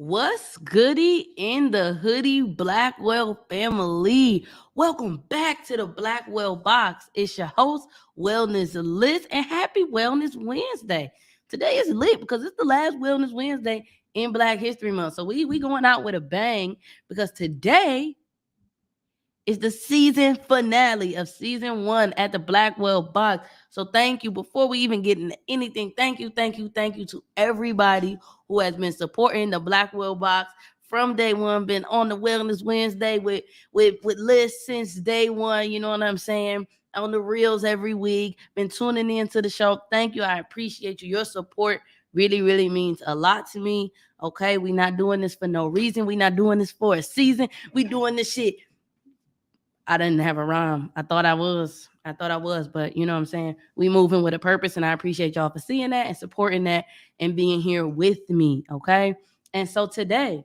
What's goody in the hoodie Blackwell family? Welcome back to the Blackwell box. It's your host, Wellness Liz, and happy Wellness Wednesday. Today is lit because it's the last Wellness Wednesday in Black History Month. So we going out with a bang because today is the season finale of season 1 at the Blackwell box. So thank you. Before we even get into anything, thank you to everybody who has been supporting the Blackwell box from day one. Been on the Wellness Wednesday with Liz since day one. You know what I'm saying? On the reels every week. Been tuning into the show. Thank you. I appreciate you. Your support really means a lot to me. Okay, we not doing this for no reason. We not doing this for a season. We doing this shit. I didn't have a rhyme. I thought I was, but you know what I'm saying? We moving with a purpose, and I appreciate y'all for seeing that and supporting that and being here with me, okay? And so today,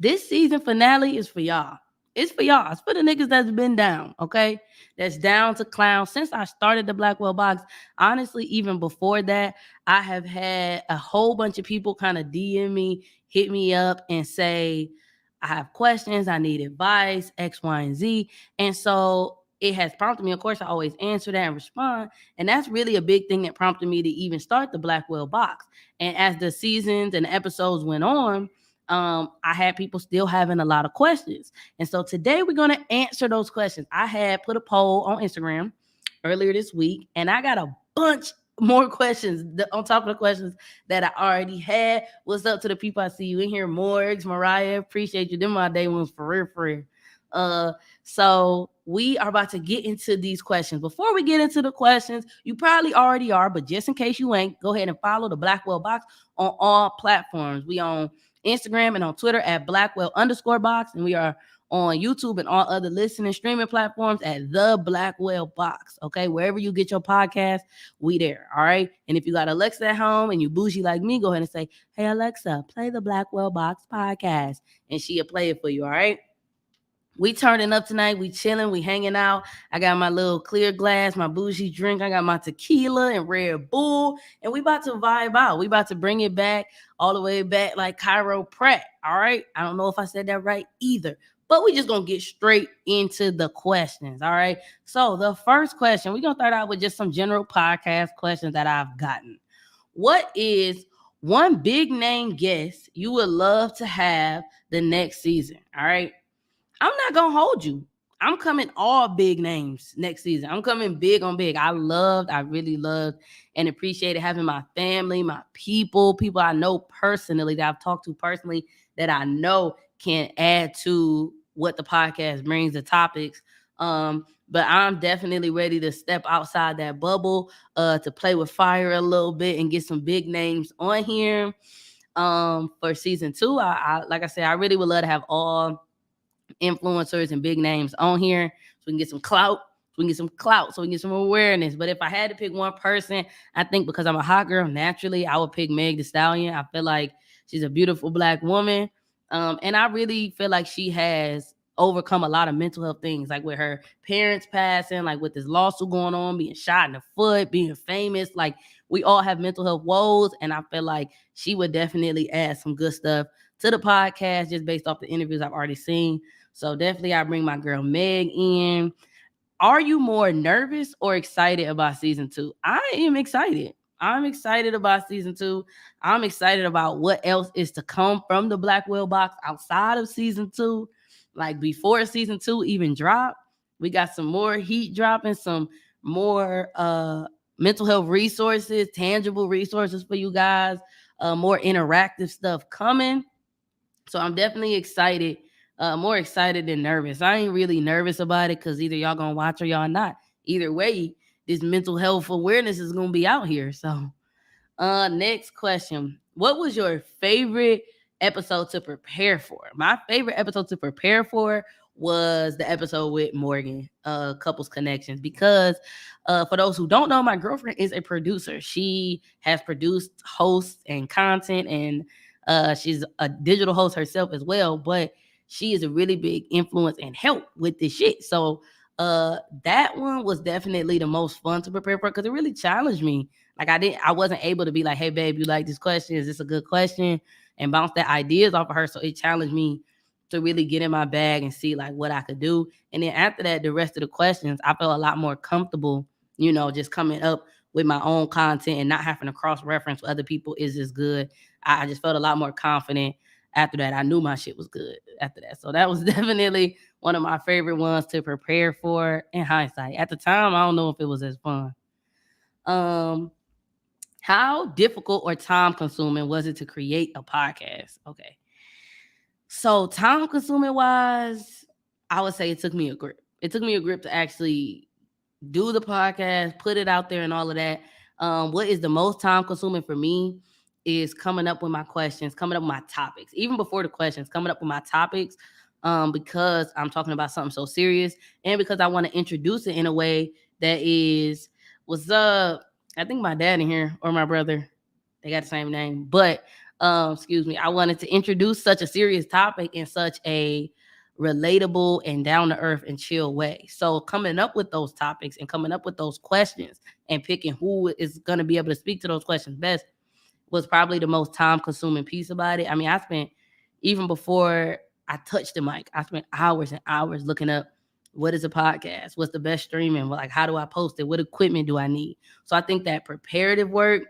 this season finale is for y'all. It's for y'all. It's for the niggas that's been down, okay? That's down to clown. Since I started the Blackwell box, honestly, even before that, I have had a whole bunch of people kind of DM me, hit me up, and say, I have questions, I need advice, X, Y, and Z. And so it has prompted me. Of course, I always answer that and respond. And that's really a big thing that prompted me to even start the Blackwell box. And as the seasons and episodes went on, I had people still having a lot of questions. And so today we're going to answer those questions. I had put a poll on Instagram earlier this week, and I got a bunch more questions on top of the questions that I already had. What's up to the people I see you in here? Morgs, Mariah, appreciate you. Them my day ones for real. So we are about to get into these questions. Before we get into the questions, you probably already are, but just in case you ain't, go ahead and follow the Blackwell box on all platforms. We on Instagram and on Twitter at Blackwell_box, and we are on YouTube and all other listening streaming platforms at the Blackwell box. Okay, wherever you get your podcast, we there. All right. And if you got Alexa at home and you bougie like me, go ahead and say, "Hey Alexa, play the Blackwell box podcast," and she'll play it for you. All right. We turning up tonight. We chilling. We hanging out. I got my little clear glass, my bougie drink. I got my tequila and Red Bull, and we about to vibe out. We about to bring it back all the way back like Cairo Pratt. All right. I don't know if I said that right either, but we just gonna get straight into the questions. All right. So the first question, we're gonna start out with just some general podcast questions that I've gotten. What is one big name guest you would love to have the next season? All right. I'm not gonna hold you. I'm coming all big names next season. I'm coming big on big. I really loved and appreciated having my family, my people I know personally, that I've talked to personally, that I know can add to what the podcast brings, the topics. But I'm definitely ready to step outside that bubble, to play with fire a little bit and get some big names on here. For season 2, I like I said, I really would love to have all influencers and big names on here so we can get some clout, so we can get some awareness. But if I had to pick one person, I think because I'm a hot girl, naturally, I would pick Meg Thee Stallion. I feel like she's a beautiful Black woman. And I really feel like she has overcome a lot of mental health things, like with her parents passing, like with this lawsuit going on, being shot in the foot, being famous. Like, we all have mental health woes, and I feel like she would definitely add some good stuff to the podcast just based off the interviews I've already seen. So definitely I bring my girl Meg in. Are you more nervous or excited about season 2? I am excited. I'm excited about season 2. I'm excited about what else is to come from the Blackwell box outside of season 2. Like, before season 2 even drop, we got some more heat dropping, some more mental health resources, tangible resources for you guys, more interactive stuff coming. So I'm definitely excited, more excited than nervous. I ain't really nervous about it because either y'all gonna watch or y'all not. Either way, this mental health awareness is gonna be out here. So next question. What was your favorite episode to prepare for? My favorite episode to prepare for was the episode with Morgan, Couples Connections, because for those who don't know, my girlfriend is a producer. She has produced hosts and content, and she's a digital host herself as well, but she is a really big influence and help with this shit. So that one was definitely the most fun to prepare for because it really challenged me. Like, I wasn't able to be like, "Hey babe, you like this question? Is this a good question?" and bounced that ideas off of her. So it challenged me to really get in my bag and see like what I could do. And then after that, the rest of the questions, I felt a lot more comfortable, just coming up with my own content and not having to cross reference with other people is as good. I just felt a lot more confident after that. I knew my shit was good after that. So that was definitely one of my favorite ones to prepare for in hindsight. At the time, I don't know if it was as fun. How difficult or time consuming was it to create a podcast? Okay. So time consuming wise, I would say it took me a grip. It took me a grip to actually do the podcast, put it out there and all of that. What is the most time consuming for me is coming up with my questions, coming up with my topics, even before the questions, coming up with my topics, because I'm talking about something so serious and because I want to introduce it in a way that is, what's up? I think my dad in here or my brother, they got the same name, but excuse me, I wanted to introduce such a serious topic in such a relatable and down to earth and chill way. So coming up with those topics and coming up with those questions and picking who is going to be able to speak to those questions best was probably the most time consuming piece about it. I mean, I spent, even before I touched the mic, I spent hours and hours looking up what is a podcast, what's the best streaming, like how do I post it, what equipment do I need. So I think that preparative work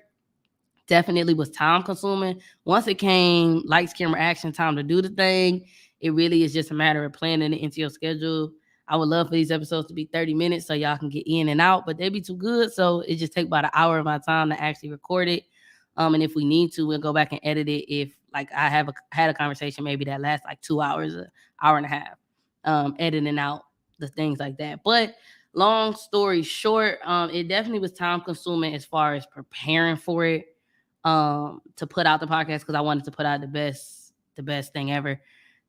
definitely was time consuming. Once it came lights, camera, action, time to do the thing, it really is just a matter of planning it into your schedule. I would love for these episodes to be 30 minutes so y'all can get in and out, but they'd be too good. So it just take about an hour of my time to actually record it. And if we need to, we'll go back and edit it. If like I had a conversation maybe that lasts like 2 hours, an hour and a half, editing out the things like that. But long story short, it definitely was time consuming as far as preparing for it, to put out the podcast because I wanted to put out the best thing ever.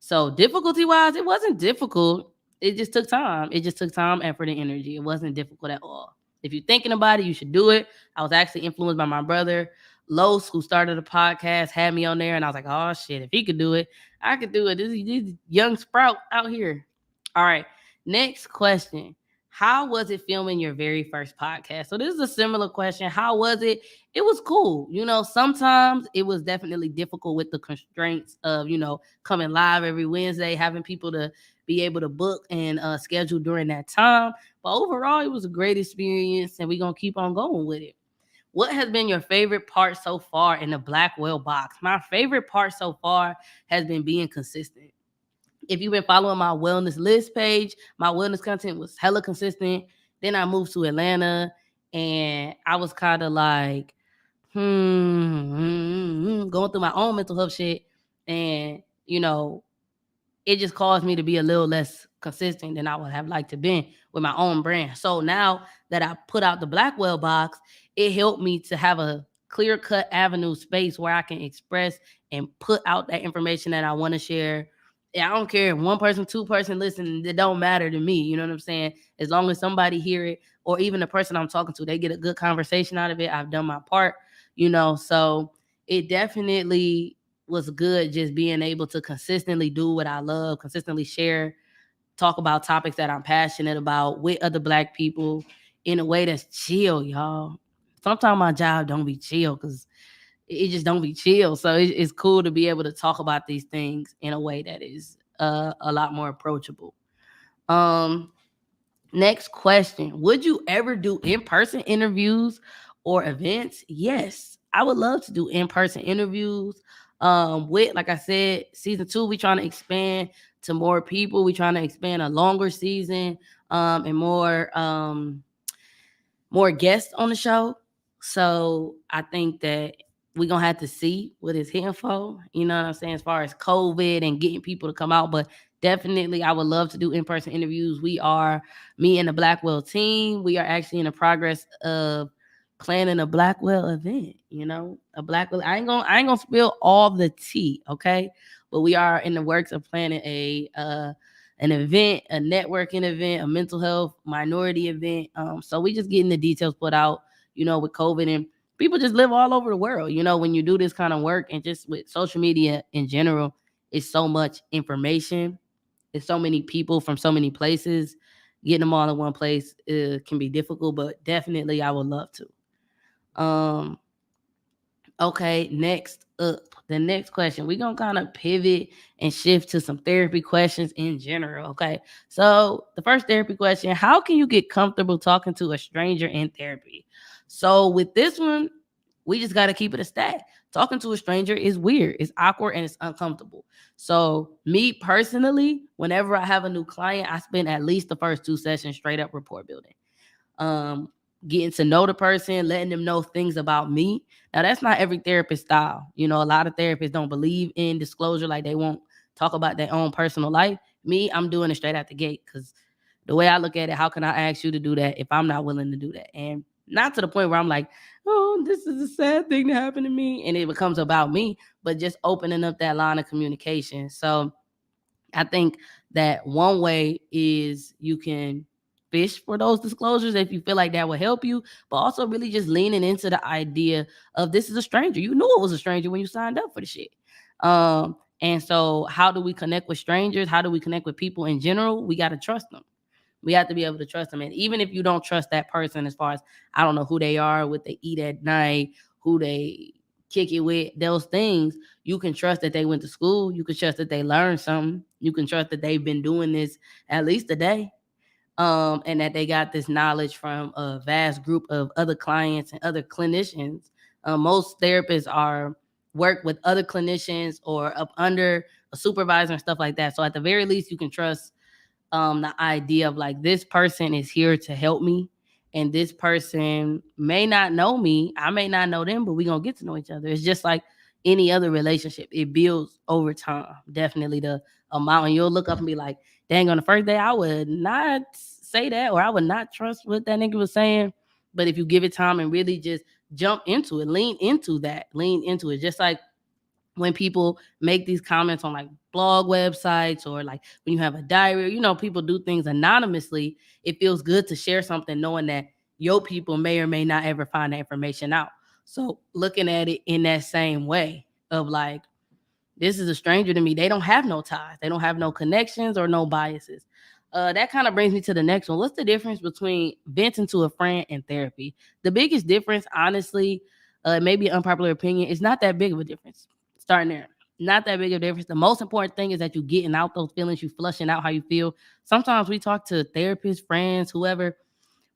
So difficulty wise, it wasn't difficult. It just took time. It just took time, effort, and energy. It wasn't difficult at all. If you're thinking about it, you should do it. I was actually influenced by my brother, Los, who started a podcast, had me on there, and I was like, oh shit, if he could do it, I could do it. This young sprout out here. All right. Next question. How was it filming your very first podcast? So this is a similar question. How was it? It was cool. Sometimes it was definitely difficult with the constraints of, coming live every Wednesday, having people to be able to book and schedule during that time. But overall, it was a great experience and we're going to keep on going with it. What has been your favorite part so far in the Blackwell box? My favorite part so far has been being consistent. If you've been following my wellness list page, my wellness content was hella consistent. Then I moved to Atlanta and I was kind of like, going through my own mental health shit. And, it just caused me to be a little less consistent than I would have liked to been with my own brand. So now that I put out the Blackwell box, it helped me to have a clear-cut avenue space where I can express and put out that information that I want to share. Yeah, I don't care if one person, two person listen, it don't matter to me. You know what I'm saying? As long as somebody hear it, or even the person I'm talking to, they get a good conversation out of it, I've done my part, so it definitely was good just being able to consistently do what I love, consistently share, talk about topics that I'm passionate about with other Black people in a way that's chill, y'all. Sometimes my job don't be chill because it just don't be chill. So it's cool to be able to talk about these things in a way that is a lot more approachable. Next question. Would you ever do in-person interviews or events? Yes, I would love to do in-person interviews. With, like I said, season 2, we trying to expand to more people. We trying to expand a longer season, and more guests on the show. So I think that we're going to have to see what it's hitting for, you know what I'm saying, as far as COVID and getting people to come out. But definitely, I would love to do in-person interviews. Me and the Blackwell team, we are actually in the progress of planning a Blackwell event, a Blackwell. I ain't gonna spill all the tea, okay? But we are in the works of planning an event, a networking event, a mental health minority event. So we just getting the details put out, with COVID, and people just live all over the world. When you do this kind of work and just with social media in general, it's so much information. It's so many people from so many places. Getting them all in one place can be difficult, but definitely I would love to. Okay, next up. the next question, we're going to kind of pivot and shift to some therapy questions in general. Okay. So, the first therapy question, how can you get comfortable talking to a stranger in therapy? So, with this one, we just got to keep it a stat. Talking to a stranger is weird, it's awkward, and it's uncomfortable. So, me personally, whenever I have a new client, I spend at least the first 2 sessions straight up rapport building, um, getting to know the person, letting them know things about me. Now, that's not every therapist style. You know, a lot of therapists don't believe in disclosure, like they won't talk about their own personal life. Me, I'm doing it straight out the gate because the way I look at it, how can I ask you to do that if I'm not willing to do that? And not to the point where I'm like, oh, this is a sad thing that happened to me, and it becomes about me, but just opening up that line of communication. So, I think that one way is you can fish for those disclosures if you feel like that will help you, but also really just leaning into the idea of this is a stranger. You knew it was a stranger when you signed up for the shit. And so how do we connect with strangers? How do we connect with people in general? We got to trust them. We have to be able to trust them. And even if you don't trust that person, as far as I don't know who they are, what they eat at night, who they kick it with, those things, you can trust that they went to school. You can trust that they learned something. You can trust that they've been doing this at least a day. And that they got this knowledge from a vast group of other clients and other clinicians. Most therapists are work with other clinicians or up under a supervisor and stuff like that. So at the very least, you can trust the idea of like this person is here to help me, and this person may not know me, I may not know them, but we're gonna get to know each other. It's just like any other relationship, it builds over time. Definitely the amount, and you'll look up and be like, dang, on the first day I would not say that, or I would not trust what that nigga was saying. But if you give it time and really just jump into it, lean into it, just like when people make these comments on like blog websites, or like when you have a diary, you know, people do things anonymously. It feels good to share something knowing that your people may or may not ever find that information out. So looking at it in that same way of like, this is a stranger to me. They don't have no ties. They don't have no connections or no biases. That kind of brings me to the next one. What's the difference between venting to a friend and therapy? The biggest difference, honestly, maybe an unpopular opinion, is not that big of a difference. Starting there, not that big of a difference. The most important thing is that you getting out those feelings, you flushing out how you feel. Sometimes we talk to therapists, friends, whoever,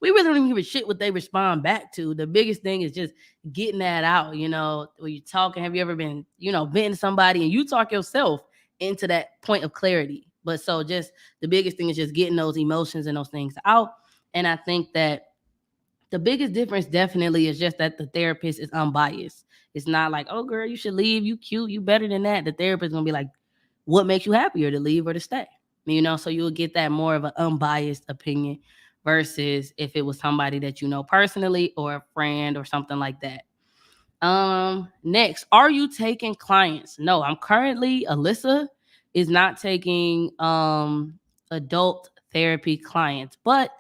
we really don't even give a shit what they respond back to. The biggest thing is just getting that out. You know, when you're talking, have you ever been, you know, been to somebody and you talk yourself into that point of clarity? But so just the biggest thing is just getting those emotions and those things out. And I think that the biggest difference definitely is just that the therapist is unbiased. It's not like, oh girl, you should leave, you cute, you better than that. The therapist is gonna be like, what makes you happier, to leave or to stay? You know, so you'll get that more of an unbiased opinion versus if it was somebody that you know personally or a friend or something like that. Next, are you taking clients? No, I'm currently, Alyssa is not taking adult therapy clients, but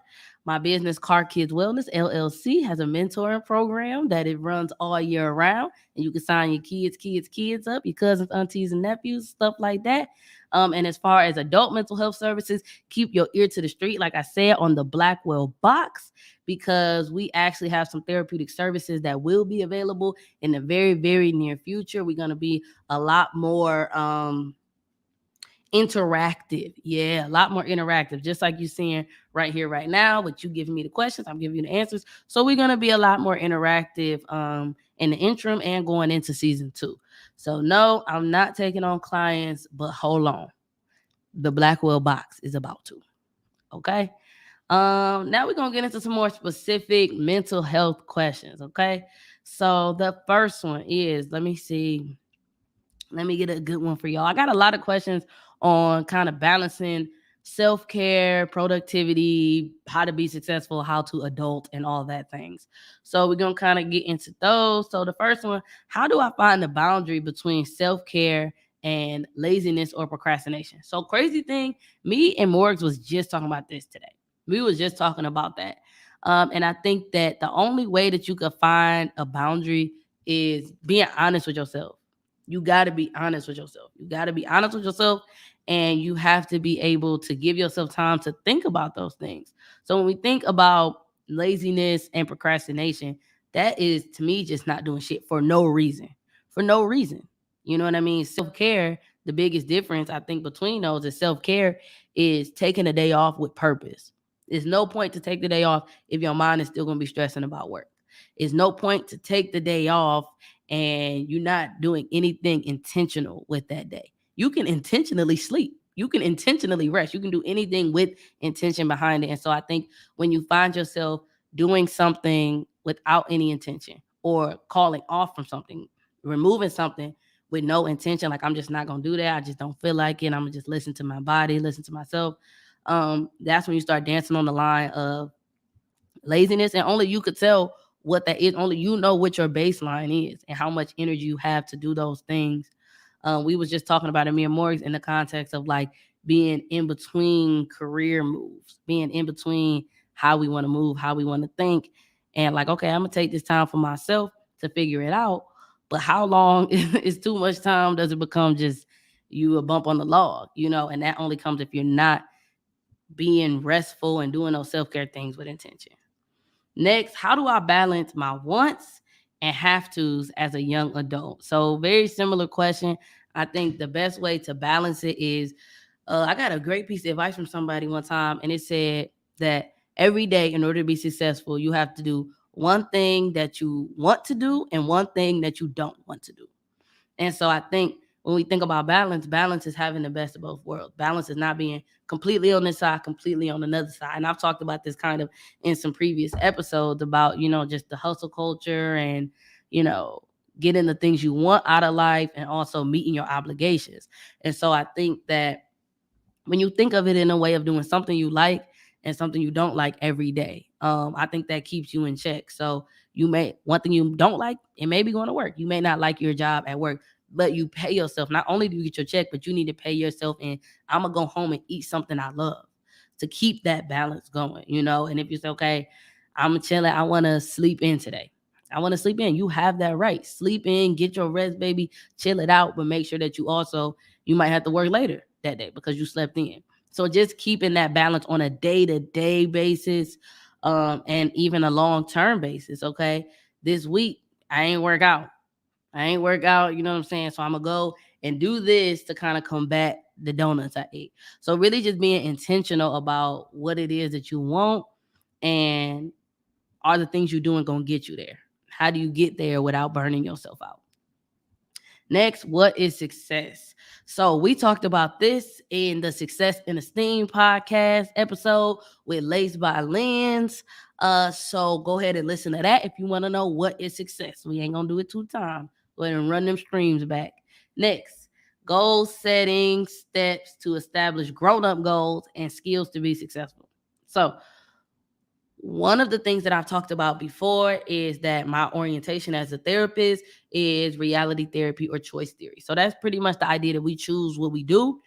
my business Car Kids Wellness LLC has a mentoring program that it runs all year round, and you can sign your kids up, your cousins, aunties, and nephews, stuff like that. And as far as adult mental health services, keep your ear to the street, like I said, on the Blackwell box, because we actually have some therapeutic services that will be available in the very, very near future. We're going to be a lot more interactive. Yeah, a lot more interactive, just like you're seeing right here, right now, but you giving me the questions, I'm giving you the answers. So we're going to be a lot more interactive in the interim and going into season 2. So no, I'm not taking on clients, but hold on. The Blackwell box is about to. Okay. Now we're gonna get into some more specific mental health questions. Okay. So the first one is, let me see. Let me get a good one for y'all. I got a lot of questions on kind of balancing self-care, productivity, how to be successful, how to adult, and all that things. So we're gonna kind of get into those. So the first one, how do I find the boundary between self-care and laziness or procrastination? So crazy thing, me and Morgs was just talking about this today. We was just talking about that. And I think that the only way that you could find a boundary is being honest with yourself. You got to be honest with yourself. You got to be honest with yourself, and you have to be able to give yourself time to think about those things. So when we think about laziness and procrastination, that is to me just not doing shit for no reason. For no reason. You know what I mean? Self-care, the biggest difference I think between those is self-care is taking a day off with purpose. There's no point to take the day off if your mind is still going to be stressing about work. It's no point to take the day off and you're not doing anything intentional with that day. You can intentionally sleep. You can intentionally rest. You can do anything with intention behind it. And so I think when you find yourself doing something without any intention or calling off from something, removing something with no intention, like I'm just not gonna do that. I just don't feel like it. I'm gonna just listen to my body, listen to myself. That's when you start dancing on the line of laziness, and only you could tell what that is. Only you know what your baseline is and how much energy you have to do those things. We was just talking about Amir Morris in the context of like being in between career moves, being in between how we want to move, how we want to think, and like, okay, I'm gonna take this time for myself to figure it out. But how long is too much time? Does it become just you a bump on the log, And that only comes if you're not being restful and doing those self-care things with intention. Next, how do I balance my wants and have tos as a young adult? So, very similar question. I think the best way to balance it is I got a great piece of advice from somebody one time, and it said that every day, in order to be successful, you have to do one thing that you want to do and one thing that you don't want to do. And so I think when we think about balance, balance is having the best of both worlds. Balance is not being completely on this side, completely on another side. And I've talked about this kind of in some previous episodes about, just the hustle culture and, you know, getting the things you want out of life and also meeting your obligations. And so I think that when you think of it in a way of doing something you like and something you don't like every day, I think that keeps you in check. So one thing you don't like, it may be going to work. You may not like your job at work, but you pay yourself. Not only do you get your check, but you need to pay yourself. And I'm gonna go home and eat something I love to keep that balance going. And if you say, okay, I'm chilling, I want to sleep in today. I want to sleep in. You have that right. Sleep in, get your rest, baby, chill it out, but make sure that you might have to work later that day because you slept in. So just keeping that balance on a day-to-day basis, and even a long-term basis. Okay, this week I ain't work out. You know what I'm saying? So I'm gonna go and do this to kind of combat the donuts I ate. So really just being intentional about what it is that you want, and are the things you're doing gonna get you there? How do you get there without burning yourself out? Next, what is success? So we talked about this in the Success and Esteem podcast episode with Lace by Lens. So go ahead and listen to that if you want to know what is success. We ain't gonna do it 2 times. Go ahead and run them streams back. Next, goal setting, steps to establish grown-up goals and skills to be successful. So one of the things that I've talked about before is that my orientation as a therapist is reality therapy or choice theory. So that's pretty much the idea that we choose what we do,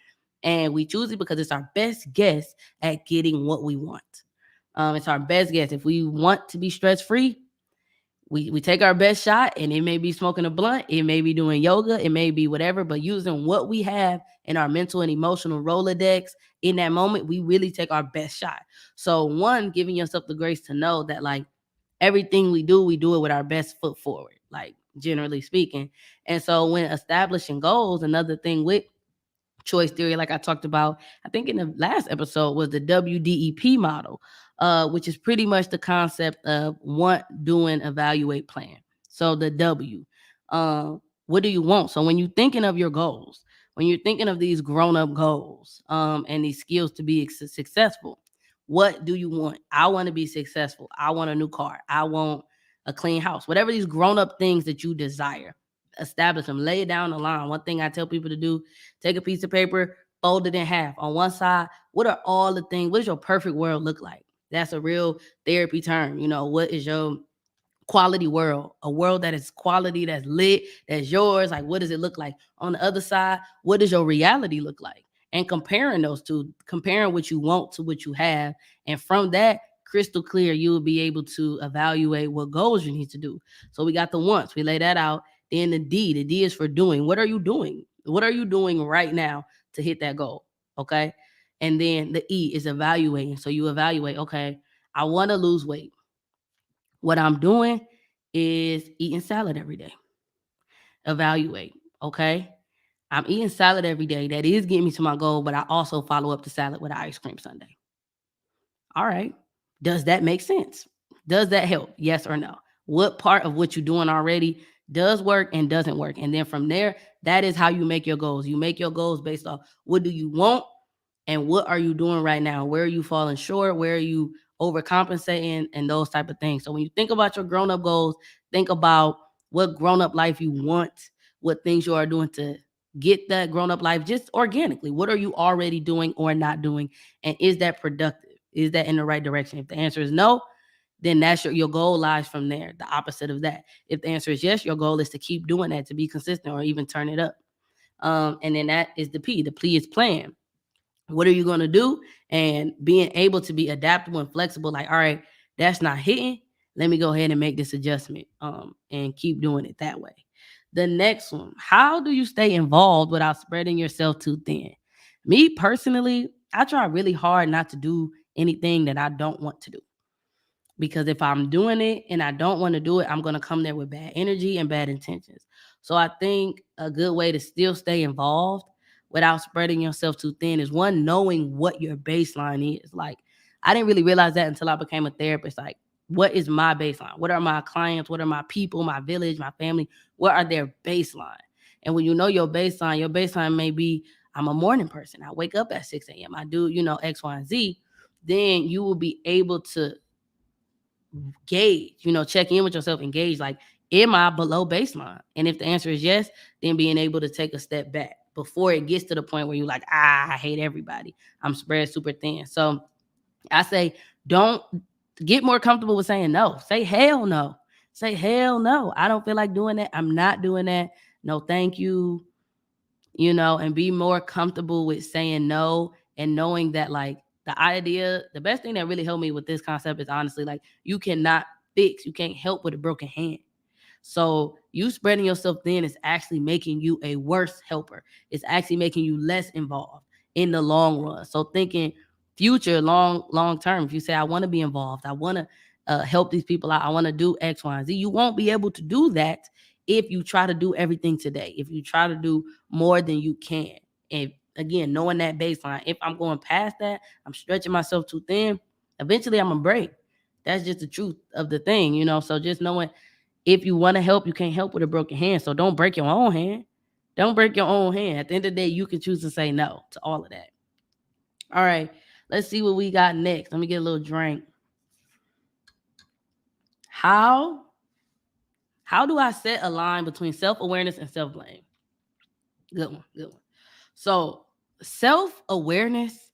and we choose it because it's our best guess at getting what we want. It's our best guess. If we want to be stress free, we take our best shot, and it may be smoking a blunt, it may be doing yoga, it may be whatever, but using what we have in our mental and emotional Rolodex in that moment, we really take our best shot. So one, giving yourself the grace to know that like everything we do it with our best foot forward, like generally speaking. And so when establishing goals, another thing with choice theory, like I talked about, I think in the last episode, was the WDEP model, which is pretty much the concept of want, doing, evaluate, plan. So the W, what do you want? So when you're thinking of your goals, when you're thinking of these grown-up goals, and these skills to be successful, what do you want? I want to be successful. I want a new car. I want a clean house. Whatever these grown-up things that you desire, establish them, lay it down the line. One thing I tell people to do: take a piece of paper, fold it in half. On one side, what are all the things? What does your perfect world look like? That's a real therapy term. What is your quality world? A world that is quality, that's lit, that's yours. Like, what does it look like? On the other side, what does your reality look like? And comparing those two, comparing what you want to what you have. And from that, crystal clear, you will be able to evaluate what goals you need to do. So we got the wants, we lay that out. Then the D is for doing. What are you doing? What are you doing right now to hit that goal? Okay. And then the E is evaluating. So you evaluate, okay, I want to lose weight. What I'm doing is eating salad every day. Evaluate. Okay. I'm eating salad every day. That is getting me to my goal, but I also follow up the salad with an ice cream sundae. All right. Does that make sense? Does that help? Yes or no? What part of what you're doing already does work and doesn't work? And then from there, that is how you make your goals. You make your goals based off what do you want and what are you doing right now? Where are you falling short? Where are you overcompensating and those type of things? So when you think about your grown-up goals, think about what grown-up life you want, what things you are doing to get that grown-up life just organically. What are you already doing or not doing? And is that productive? Is that in the right direction? If the answer is no, then that's your goal lies from there. The opposite of that. If the answer is yes, your goal is to keep doing that, to be consistent or even turn it up. And then that is the P. The P is plan. What are you going to do? And being able to be adaptable and flexible, like, all right, that's not hitting. Let me go ahead and make this adjustment and keep doing it that way. The next one, how do you stay involved without spreading yourself too thin? Me personally, I try really hard not to do anything that I don't want to do. Because if I'm doing it and I don't want to do it, I'm going to come there with bad energy and bad intentions. So I think a good way to still stay involved without spreading yourself too thin is one, knowing what your baseline is. Like, I didn't really realize that until I became a therapist. Like, what is my baseline? What are my clients? What are my people, my village, my family? What are their baseline? And when you know your baseline may be, I'm a morning person. I wake up at 6 a.m. I do, X, Y, and Z. Then you will be able to gauge, check in with yourself and gauge, like, am I below baseline? And if the answer is yes, then being able to take a step back before it gets to the point where you're like, I hate everybody. I'm spread super thin. So I say, don't get more comfortable with saying no. Say hell no. Say hell no. I don't feel like doing that. I'm not doing that. No, thank you. And be more comfortable with saying no and knowing that, like, the best thing that really helped me with this concept is honestly, like, you can't help with a broken hand. So you spreading yourself thin is actually making you a worse helper. It's actually making you less involved in the long run. So thinking future, long term, if you say, I want to be involved, I want to help these people out, I want to do X, Y, and Z, you won't be able to do that if you try to do everything today, if you try to do more than you can. And again, knowing that baseline, if I'm going past that, I'm stretching myself too thin, eventually I'm going to break. That's just the truth of the thing, So just knowing, if you want to help, you can't help with a broken hand. So don't break your own hand. Don't break your own hand. At the end of the day, you can choose to say no to all of that. All right, let's see what we got next. Let me get a little drink. How do I set a line between self-awareness and self-blame? Good one. So self-awareness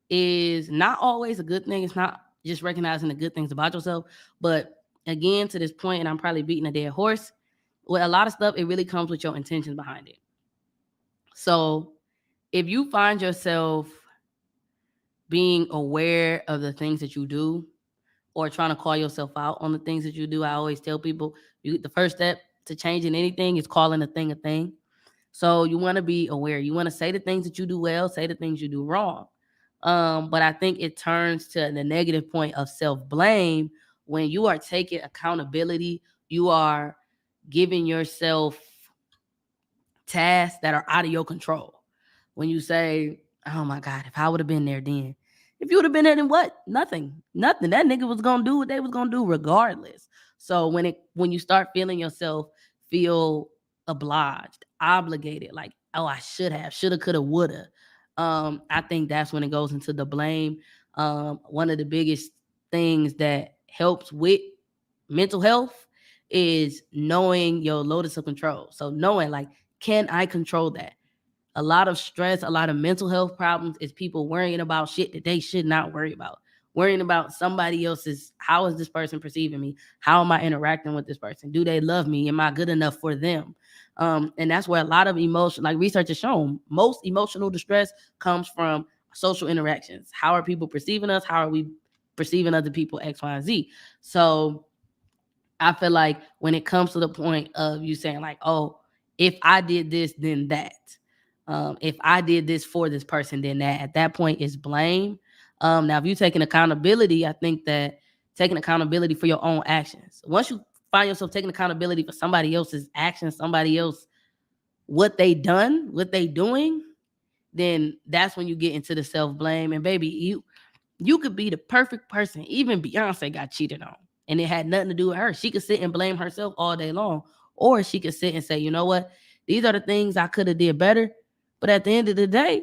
is not always a good thing. It's not just recognizing the good things about yourself. But again, to this point, and I'm probably beating a dead horse, with a lot of stuff, it really comes with your intentions behind it. So if you find yourself being aware of the things that you do or trying to call yourself out on the things that you do, I always tell people, the first step to changing anything is calling a thing a thing. So you want to be aware. You want to say the things that you do well, say the things you do wrong. But I think it turns to the negative point of self-blame when you are taking accountability. You are giving yourself tasks that are out of your control. When you say, oh my God, if I would have been there then. If you would have been there, then what? Nothing. That nigga was going to do what they was going to do regardless. So when you start feeling yourself feel obliged, obligated, like, oh, I shoulda, coulda, woulda. I think that's when it goes into the blame. One of the biggest things that helps with mental health is knowing your locus of control. So knowing, like, can I control that? A lot of stress, a lot of mental health problems is people worrying about shit that they should not worry about. Worrying about somebody else's, how is this person perceiving me? How am I interacting with this person? Do they love me? Am I good enough for them? And that's where a lot of emotion, like research has shown, most emotional distress comes from social interactions. How are people perceiving us? How are we perceiving other people? X, Y, and Z. So I feel like when it comes to the point of you saying, like, oh, if I did this, then that. If I did this for this person, then that. At that point, is blame. Now, if you're taking accountability, I think that taking accountability for your own actions. Once you find yourself taking accountability for somebody else's actions, somebody else what they done, what they doing, then that's when you get into the self-blame. And baby, you could be the perfect person. Even Beyonce got cheated on and it had nothing to do with her. She could sit and blame herself all day long. Or she could sit and say, you know what? These are the things I could have did better. But at the end of the day,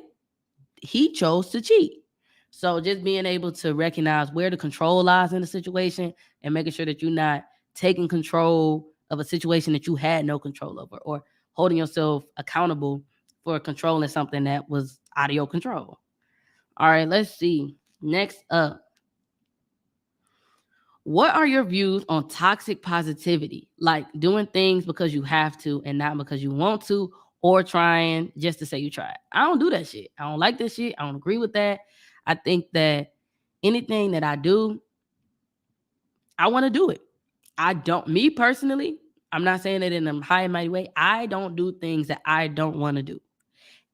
he chose to cheat. So just being able to recognize where the control lies in the situation and making sure that you're not taking control of a situation that you had no control over, or holding yourself accountable for controlling something that was out of your control. All right, let's see. Next up, what are your views on toxic positivity? Like doing things because you have to and not because you want to, or trying just to say you tried. I don't do that shit. I don't like this shit. I don't agree with that. I think that anything that I do, I want to do it. I don't, me personally, I'm not saying it in a high and mighty way. I don't do things that I don't want to do.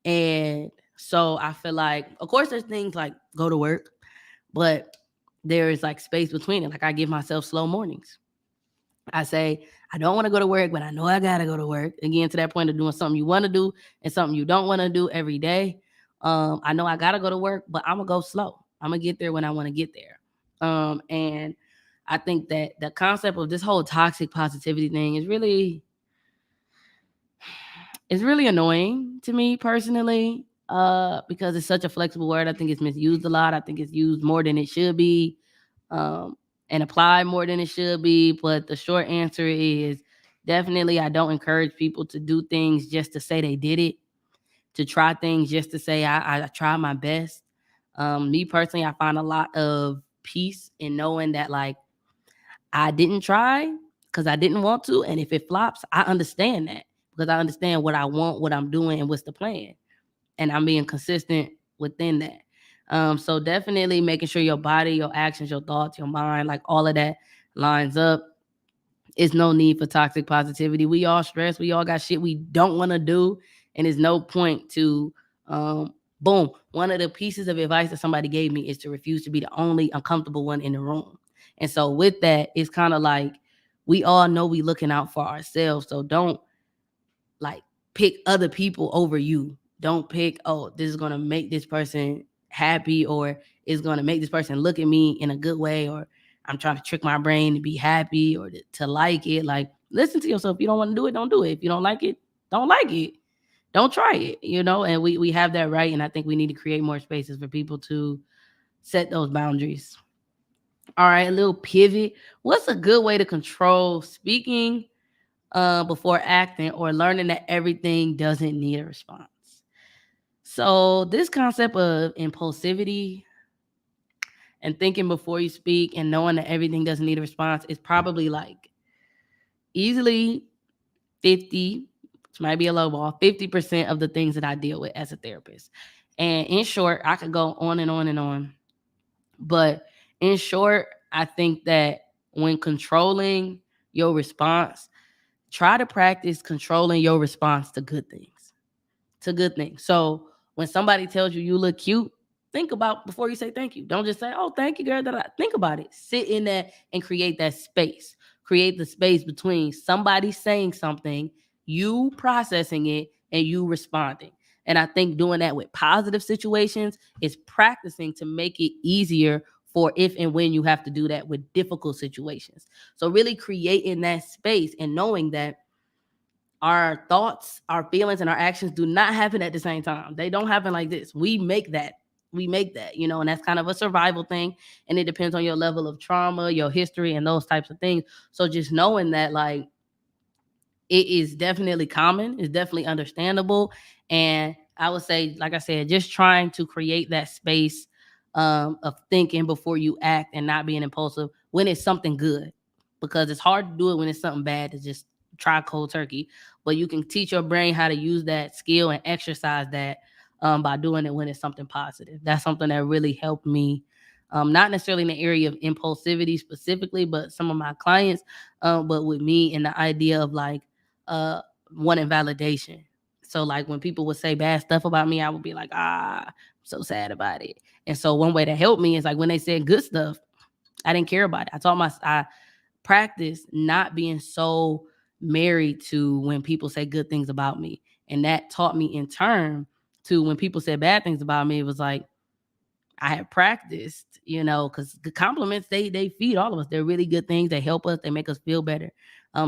And so I feel like, of course, there's things like go to work, but there is like space between it. Like I give myself slow mornings. I say, I don't want to go to work, but I know I got to go to work. Again, to that point of doing something you want to do and something you don't want to do every day. I know I got to go to work, but I'm going to go slow. I'm going to get there when I want to get there. And I think that the concept of this whole toxic positivity thing is really, it's really annoying to me personally, because it's such a flexible word. I think it's misused a lot. I think it's used more than it should be, and applied more than it should be. But the short answer is definitely I don't encourage people to do things just to say they did it, to try things just to say I tried my best. Me personally, I find a lot of peace in knowing that like I didn't try because I didn't want to. And if it flops, I understand that because I understand what I want, what I'm doing, and what's the plan. And I'm being consistent within that. So definitely making sure your body, your actions, your thoughts, your mind, like all of that lines up. Is no need for toxic positivity. We all stress. We all got shit we don't want to do. And there's no point to, boom. One of the pieces of advice that somebody gave me is to refuse to be the only uncomfortable one in the room. And so with that, it's kind of like we all know we looking out for ourselves. So don't like pick other people over you. Don't pick, oh, this is going to make this person happy, or it's going to make this person look at me in a good way, or I'm trying to trick my brain to be happy or to like it. Like, listen to yourself. If you don't want to do it, don't do it. If you don't like it, don't like it. Don't try it, and we have that right. And I think we need to create more spaces for people to set those boundaries. All right, a little pivot. What's a good way to control speaking before acting, or learning that everything doesn't need a response? So this concept of impulsivity and thinking before you speak and knowing that everything doesn't need a response is probably like easily 50, which might be a low ball, 50% of the things that I deal with as a therapist. And in short, I could go on and on and on. But in short, I think that when controlling your response, try to practice controlling your response to good things. To good things. So when somebody tells you you look cute, think about before you say thank you. Don't just say, oh, thank you, girl. Think about it. Sit in that and create that space. Create the space between somebody saying something, you processing it, and you responding. And I think doing that with positive situations is practicing to make it easier for if and when you have to do that with difficult situations. So really creating that space and knowing that our thoughts, our feelings, and our actions do not happen at the same time. They don't happen like this. We make that. And that's kind of a survival thing. And it depends on your level of trauma, your history, and those types of things. So just knowing that, like, it is definitely common, it's definitely understandable. And I would say, like I said, just trying to create that space of thinking before you act and not being impulsive when it's something good, because it's hard to do it when it's something bad to just try cold turkey. But you can teach your brain how to use that skill and exercise that by doing it when it's something positive. That's something that really helped me, not necessarily in the area of impulsivity specifically, but some of my clients, but with me in the idea of like uh wanting validation. So like when people would say bad stuff about me, I would be like, I'm so sad about it. And so one way to help me is like when they said good stuff, I didn't care about it. I practiced not being so married to when people say good things about me. And that taught me in turn to when people said bad things about me, it was like I had practiced, because the compliments they feed all of us. They're really good things. They help us. They make us feel better.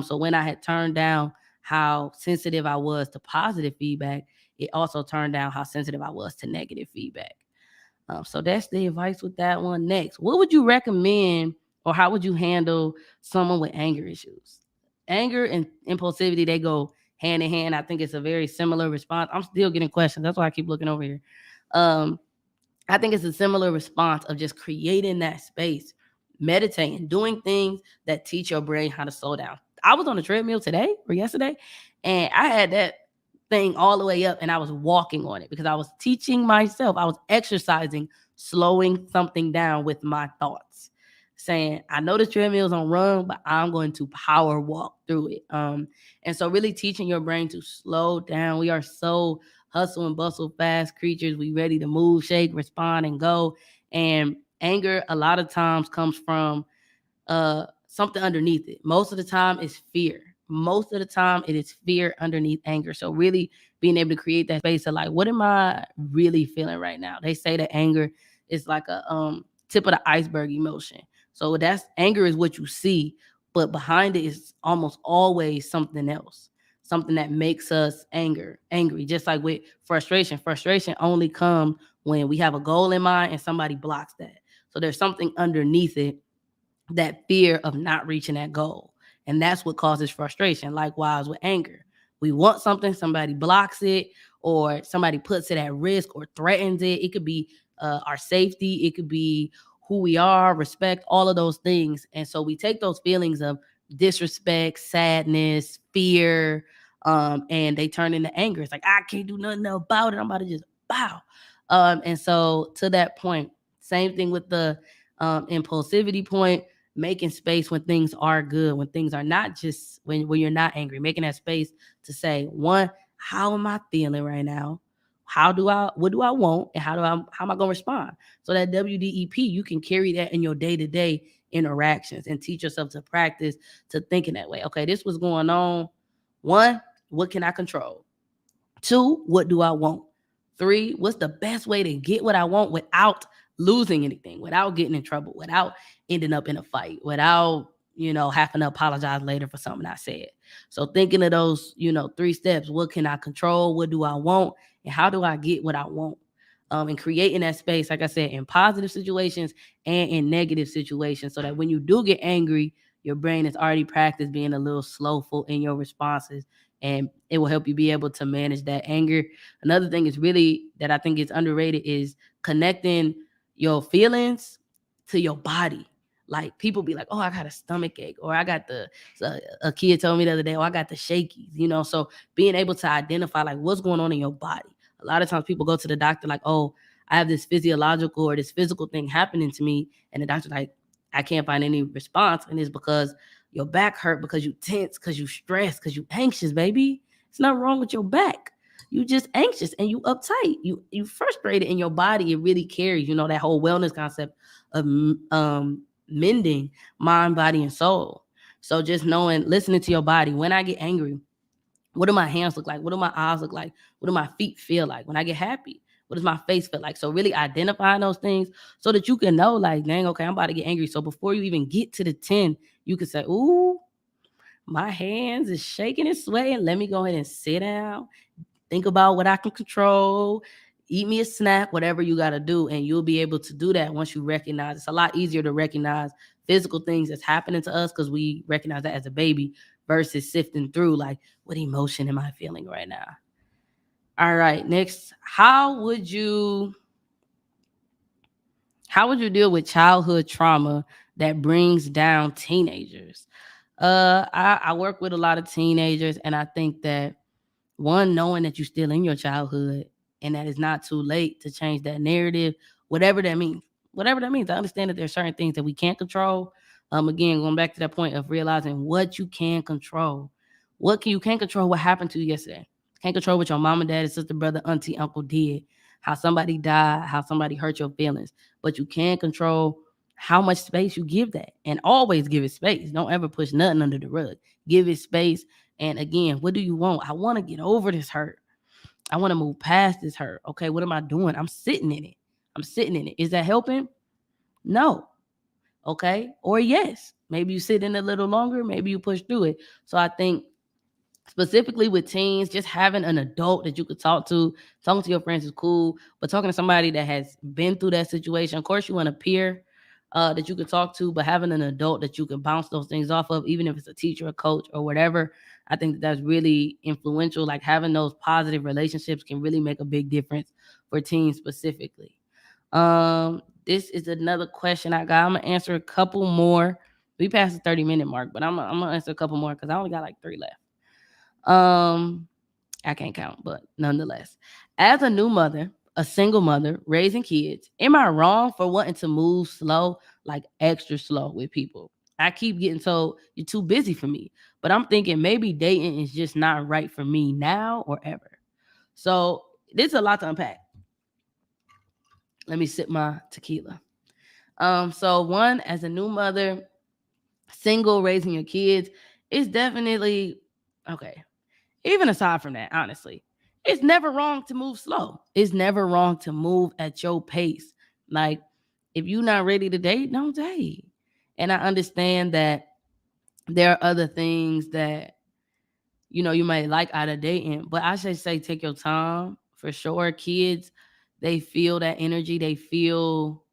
So when I had turned down how sensitive I was to positive feedback, it also turned down how sensitive I was to negative feedback. So that's the advice with that one. Next, what would you recommend, or how would you handle someone with anger issues? Anger and impulsivity, they go hand in hand. I think it's a very similar response. I'm still getting questions. That's why I keep looking over here. Um, I think it's a similar response of just creating that space, meditating, doing things that teach your brain how to slow down. I was on the treadmill today or yesterday, and I had that thing all the way up and I was walking on it because I was teaching myself, I was exercising, slowing something down with my thoughts. Saying, I know the treadmill's on run, but I'm going to power walk through it. And so really teaching your brain to slow down. We are so hustle and bustle fast creatures. We ready to move, shake, respond, and go. And anger a lot of times comes from something underneath it. Most of the time it's fear. Most of the time it is fear underneath anger. So really being able to create that space of like, what am I really feeling right now? They say that anger is like a tip of the iceberg emotion. So that's anger is what you see, but behind it is almost always something else. Something that makes us angry. Just like with frustration. Frustration only comes when we have a goal in mind and somebody blocks that. So there's something underneath it, that fear of not reaching that goal. And that's what causes frustration. Likewise with anger. We want something, somebody blocks it, or somebody puts it at risk or threatens it. It could be our safety, it could be who we are, respect, all of those things. And so we take those feelings of disrespect, sadness, fear, and they turn into anger. It's like, I can't do nothing about it. I'm about to just bow. And so to that point, same thing with the impulsivity point, making space when things are good, when things are not, just when you're not angry, making that space to say, one, how am I feeling right now? What do I want? And how am I going to respond? So that WDEP, you can carry that in your day-to-day interactions and teach yourself to practice to thinking that way. Okay, this was going on. One, what can I control? Two, what do I want? Three, what's the best way to get what I want without losing anything, without getting in trouble, without ending up in a fight, without, having to apologize later for something I said. So thinking of those, three steps, what can I control? What do I want? And how do I get what I want? And creating that space, like I said, in positive situations and in negative situations, so that when you do get angry, your brain has already practiced being a little slowful in your responses, and it will help you be able to manage that anger. Another thing is really that I think is underrated is connecting your feelings to your body. Like people be like, oh, I got a stomach ache, or I got a kid told me the other day, oh, I got the shakies, so being able to identify like what's going on in your body. A lot of times people go to the doctor like, oh, I have this physiological or this physical thing happening to me. And the doctor's like, I can't find any response. And it's because your back hurt, because you tense, because you stressed, because you anxious, baby. It's nothing wrong with your back. You just anxious and you uptight. You frustrated in your body. It really carries, that whole wellness concept of mending mind, body, and soul. So just knowing, listening to your body. When I get angry, what do my hands look like? What do my eyes look like? What do my feet feel like? When I get happy, what does my face feel like? So really identifying those things so that you can know like, dang, okay, I'm about to get angry. So before you even get to the 10, you can say, ooh, my hands is shaking and sweating. Let me go ahead and sit down, think about what I can control, eat me a snack, whatever you got to do. And you'll be able to do that once you recognize. It's a lot easier to recognize physical things that's happening to us because we recognize that as a baby versus sifting through like, what emotion am I feeling right now? All right, next, how would you deal with childhood trauma that brings down teenagers? I work with a lot of teenagers, and I think that one, knowing that you're still in your childhood and that it's not too late to change that narrative, whatever that means. Whatever that means, I understand that there's certain things that we can't control. Again, going back to that point of realizing what you can control. You can't control what happened to you yesterday. Can't control what your mom and dad, sister, brother, auntie, uncle did, how somebody died, how somebody hurt your feelings. But you can control how much space you give that. And always give it space. Don't ever push nothing under the rug. Give it space. And again, what do you want? I want to get over this hurt. I want to move past this hurt. Okay, what am I doing? I'm sitting in it. Is that helping? No. Okay. Or yes. Maybe you sit in a little longer. Maybe you push through it. So I think specifically with teens, just having an adult that you could talk to, talking to your friends is cool, but talking to somebody that has been through that situation, of course, you want a peer that you could talk to, but having an adult that you can bounce those things off of, even if it's a teacher, a coach, or whatever, I think that's really influential. Like having those positive relationships can really make a big difference for teens specifically. This is another question I got. I'm gonna answer a couple more. We passed the 30-minute mark, but I'm gonna answer a couple more because I only got like 3 left. I can't count, but nonetheless, as a new mother, a single mother raising kids, am I wrong for wanting to move slow, like extra slow with people? I keep getting told you're too busy for me, but I'm thinking maybe dating is just not right for me now or ever. So this is a lot to unpack. Let me sip my tequila. So one, as a new mother, single, raising your kids, it's definitely okay. Even aside from that, honestly, it's never wrong to move slow. It's never wrong to move at your pace. Like, if you're not ready to date, don't date. And I understand that there are other things that, you might like out of dating, but I should say take your time for sure. Kids, they feel that energy. They feel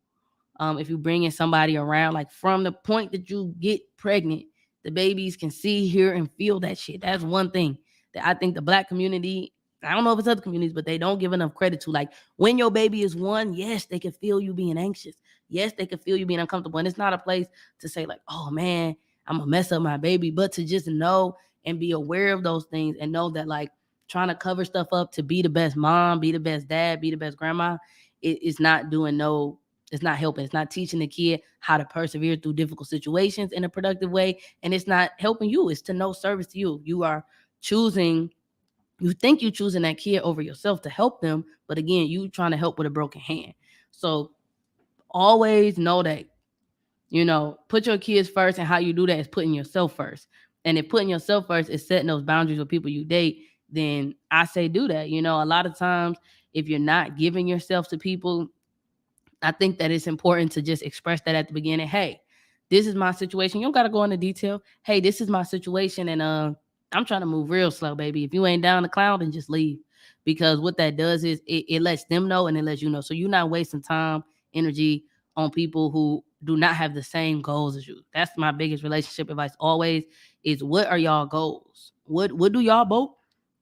if you bring in somebody around, like from the point that you get pregnant, the babies can see, hear, and feel that shit. That's one thing that I think the Black community, I don't know if it's other communities, but they don't give enough credit to. Like when your baby is one, yes, they can feel you being anxious. Yes, they can feel you being uncomfortable. And it's not a place to say like, oh man, I'm gonna mess up my baby, but to just know and be aware of those things and know that like trying to cover stuff up to be the best mom, be the best dad, be the best grandma, it's not doing no, it's not helping. It's not teaching the kid how to persevere through difficult situations in a productive way. And it's not helping you. It's to no service to you. You are choosing, you think you're choosing that kid over yourself to help them. But again, you trying to help with a broken hand. So always know that, put your kids first. And how you do that is putting yourself first. And if putting yourself first is setting those boundaries with people you date, then I say do that. A lot of times if you're not giving yourself to people, I think that it's important to just express that at the beginning. Hey, this is my situation. You don't got to go into detail. Hey, this is my situation. And I'm trying to move real slow, baby. If you ain't down the cloud, then just leave. Because what that does is it lets them know and it lets you know. So you're not wasting time, energy on people who do not have the same goals as you. That's my biggest relationship advice always is what are y'all goals? What do y'all both?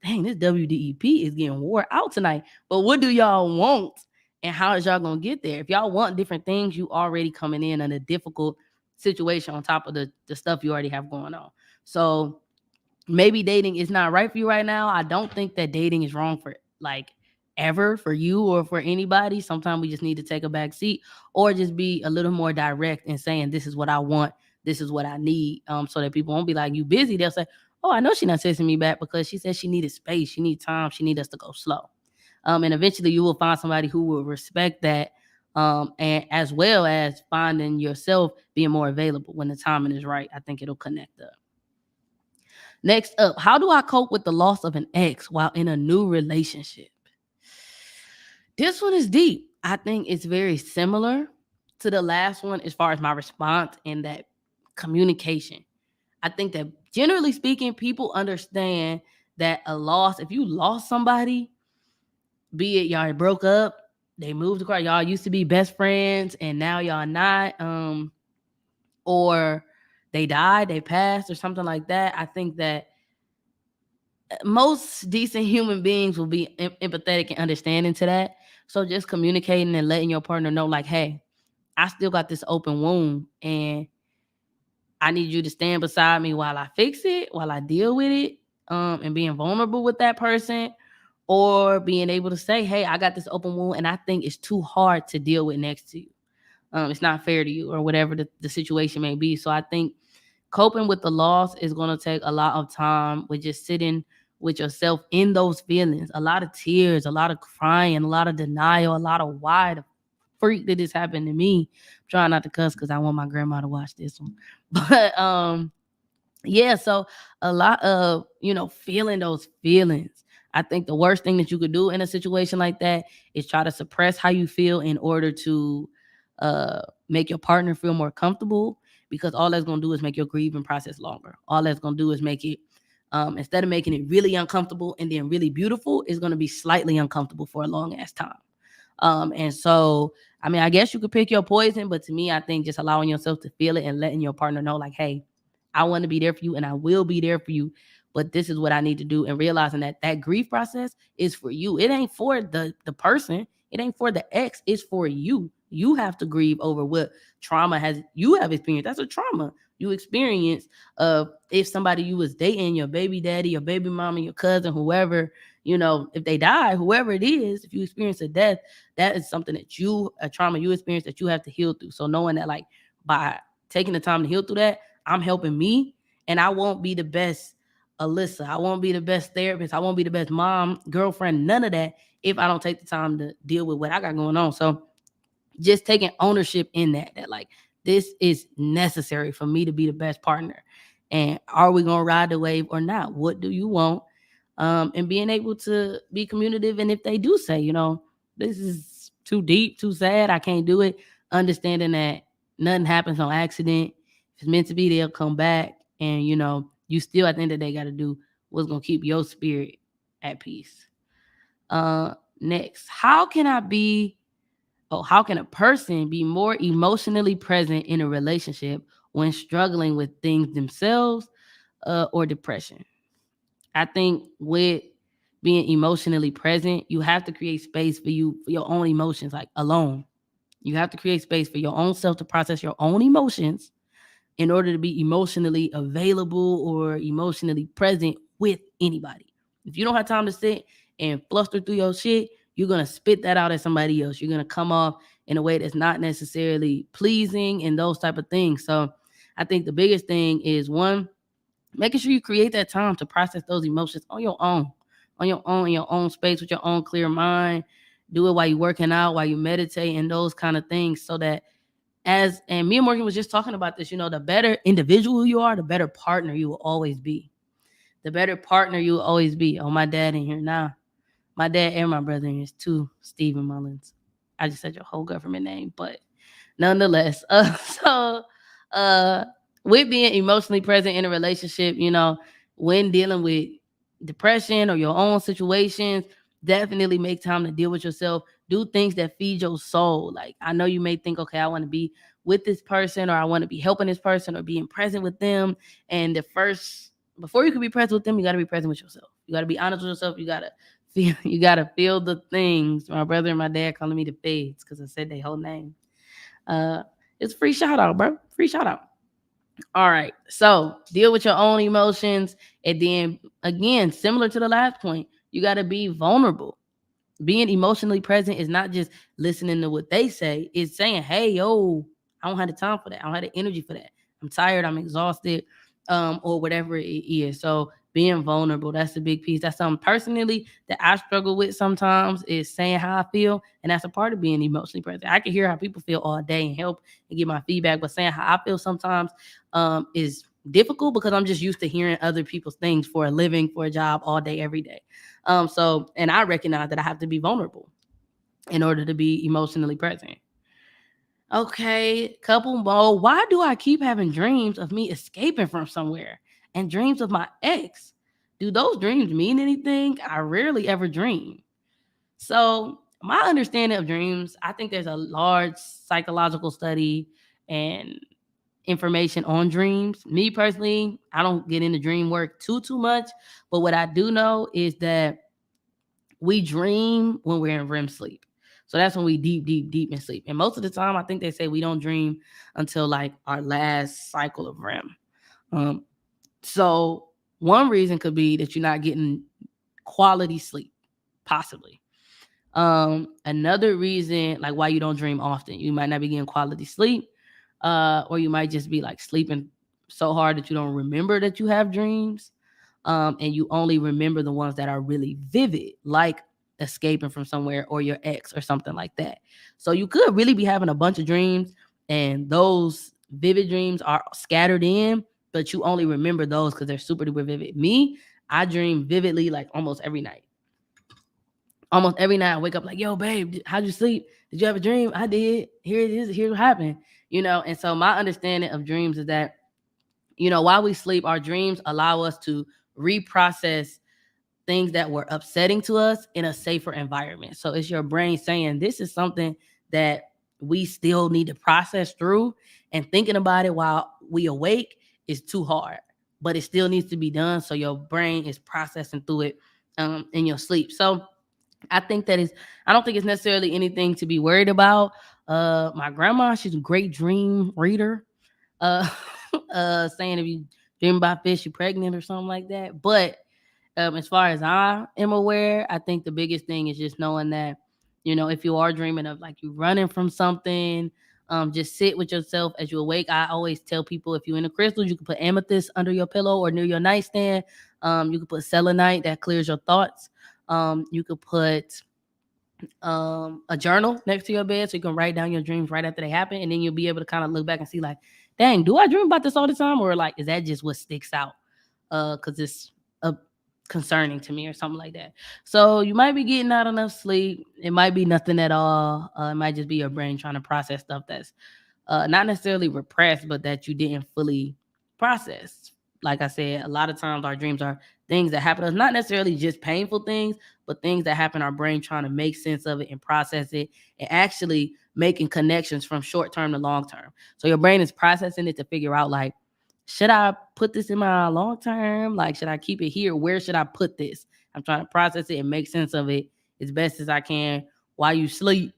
Dang, this WDEP is getting wore out tonight. But what do y'all want? And how is y'all gonna get there? If y'all want different things, you already coming in a difficult situation on top of the stuff you already have going on. So maybe dating is not right for you right now. I don't think that dating is wrong for like ever for you or for anybody. Sometimes we just need to take a back seat or just be a little more direct in saying this is what I want, this is what I need. So that people won't be like, you busy. They'll say, oh, I know she's not texting me back because she said she needed space, she needs time, she need us to go slow. And eventually you will find somebody who will respect that, and as well as finding yourself being more available when the timing is right. I think it'll connect up. Next up, how do I cope with the loss of an ex while in a new relationship? This one is deep. I think it's very similar to the last one as far as my response and that communication. I think that generally speaking, people understand that a loss, if you lost somebody, be it y'all broke up, they moved across, y'all used to be best friends and now y'all not, or they died, they passed or something like that. I think that most decent human beings will be empathetic and understanding to that. So just communicating and letting your partner know like, hey, I still got this open wound and I need you to stand beside me while I fix it, while I deal with it, and being vulnerable with that person, or being able to say, hey, I got this open wound and I think it's too hard to deal with next to you. It's not fair to you or whatever the situation may be. So I think coping with the loss is going to take a lot of time with just sitting with yourself in those feelings, a lot of tears, a lot of crying, a lot of denial, a lot of why the freak did this happen to me. I'm trying not to cuss because I want my grandma to watch this one. But yeah, so a lot of, feeling those feelings. I think the worst thing that you could do in a situation like that is try to suppress how you feel in order to make your partner feel more comfortable, because all that's going to do is make your grieving process longer. All that's going to do is make it, instead of making it really uncomfortable and then really beautiful, it's going to be slightly uncomfortable for a long ass time. And so, I mean, I guess you could pick your poison, but to me, I think just allowing yourself to feel it and letting your partner know, like, hey, I want to be there for you and I will be there for you, but this is what I need to do. And realizing that that grief process is for you. It ain't for the person. It ain't for the ex. It's for you. You have to grieve over what trauma has you have experienced. That's a trauma you experience of if somebody you was dating, your baby daddy, your baby mama, your cousin, whoever, if they die, whoever it is, if you experience a death, that is something that a trauma you experience that you have to heal through. So knowing that, like, by taking the time to heal through that, I'm helping me, and I won't be the best Alyssa. I won't be the best therapist. I won't be the best mom, girlfriend, none of that if I don't take the time to deal with what I got going on. So just taking ownership in that like, this is necessary for me to be the best partner. And are we going to ride the wave or not? What do you want? And being able to be communicative. And if they do say, this is too deep, too sad, I can't do it, understanding that nothing happens on accident. If it's meant to be, they'll come back. And, you still at the end of the day got to do what's going to keep your spirit at peace. Next, how can a person be more emotionally present in a relationship when struggling with things themselves or depression? I think with being emotionally present, you have to create space for your own emotions, like alone. You have to create space for your own self to process your own emotions in order to be emotionally available or emotionally present with anybody. If you don't have time to sit and fluster through your shit, you're going to spit that out at somebody else. You're going to come off in a way that's not necessarily pleasing and those type of things. So I think the biggest thing is, one, making sure you create that time to process those emotions on your own, in your own space with your own clear mind. Do it while you're working out, while you meditate, and those kind of things, so that and me and Morgan was just talking about this, the better individual you are, the better partner you will always be. The better partner you will always be. Oh, my dad in here now. My dad and my brother in here too, Stephen Mullins. I just said your whole government name, but nonetheless. With being emotionally present in a relationship, when dealing with depression or your own situations, definitely make time to deal with yourself. Do things that feed your soul. Like, I know you may think, okay, I want to be with this person, or I want to be helping this person, or being present with them. And before you can be present with them, you got to be present with yourself. You got to be honest with yourself. You got to feel the things. My brother and my dad calling me the feds because I said their whole name. It's a free shout out, bro. Free shout out. All right. So deal with your own emotions. And then again, similar to the last point, you got to be vulnerable. Being emotionally present is not just listening to what they say. It's saying, hey, yo, I don't have the time for that. I don't have the energy for that. I'm tired. I'm exhausted, or whatever it is. So being vulnerable, that's a big piece. That's something personally that I struggle with sometimes, is saying how I feel. And that's a part of being emotionally present. I can hear how people feel all day and help and get my feedback, but saying how I feel sometimes is difficult because I'm just used to hearing other people's things for a living, for a job, all day, every day. And I recognize that I have to be vulnerable in order to be emotionally present. Okay, couple more. Why do I keep having dreams of me escaping from somewhere and dreams of my ex? Do those dreams mean anything? I rarely ever dream. So my understanding of dreams, I think there's a large psychological study and information on dreams. Me personally, I don't get into dream work too much, but what I do know is that we dream when we're in REM sleep. So that's when we deep in sleep. And most of the time, I think they say we don't dream until like our last cycle of REM. So one reason could be that you're not getting quality sleep, possibly. Another reason, like why you don't dream often, you might not be getting quality sleep, or you might just be like sleeping so hard that you don't remember that you have dreams. And you only remember the ones that are really vivid, like escaping from somewhere or your ex or something like that. So you could really be having a bunch of dreams, and those vivid dreams are scattered in, but you only remember those because they're super duper vivid. Me, I dream vividly like almost every night. almost every night I wake up like, yo, babe, how'd you sleep? Did you have a dream? I did. Here it is. Here's what happened. And so my understanding of dreams is that, while we sleep, our dreams allow us to reprocess things that were upsetting to us in a safer environment. So it's your brain saying this is something that we still need to process through, and thinking about it while we awake is too hard, but it still needs to be done. So your brain is processing through it in your sleep. So I think that is, I don't think it's necessarily anything to be worried about. My grandma, she's a great dream reader. Uh, saying if you dream about fish, you're pregnant or something like that. But as far as I am aware, I think the biggest thing is just knowing that, if you are dreaming of like you running from something, just sit with yourself as you awake. I always tell people, if you're into crystals, you can put amethyst under your pillow or near your nightstand. You can put selenite that clears your thoughts. You could put a journal next to your bed so you can write down your dreams right after they happen, and then you'll be able to kind of look back and see like, dang, do I dream about this all the time, or like is that just what sticks out because it's concerning to me or something like that. So you might be getting not enough sleep. It might be nothing at all. It might just be your brain trying to process stuff that's not necessarily repressed, but that you didn't fully process. Like I said, a lot of times our dreams are things that happen to us, not necessarily just painful things, but things that happen, our brain trying to make sense of it and process it, and actually making connections from short term to long term. So your brain is processing it to figure out like, should I put this in my long term? Like, should I keep it here? Where should I put this? I'm trying to process it and make sense of it as best as I can while you sleep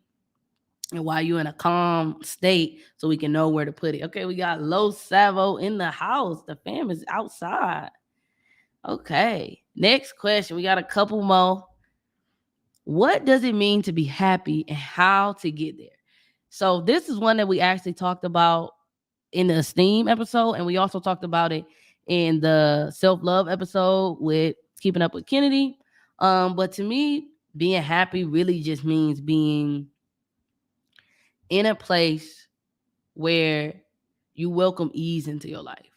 and while you're in a calm state, so we can know where to put it. Okay, we got Los Savo in the house. The fam is outside. Okay, next question. We got a couple more. What does it mean to be happy and how to get there? So this is one that we actually talked about in the esteem episode, and we also talked about it in the self-love episode with Keeping Up with Kennedy. But to me, being happy really just means being in a place where you welcome ease into your life,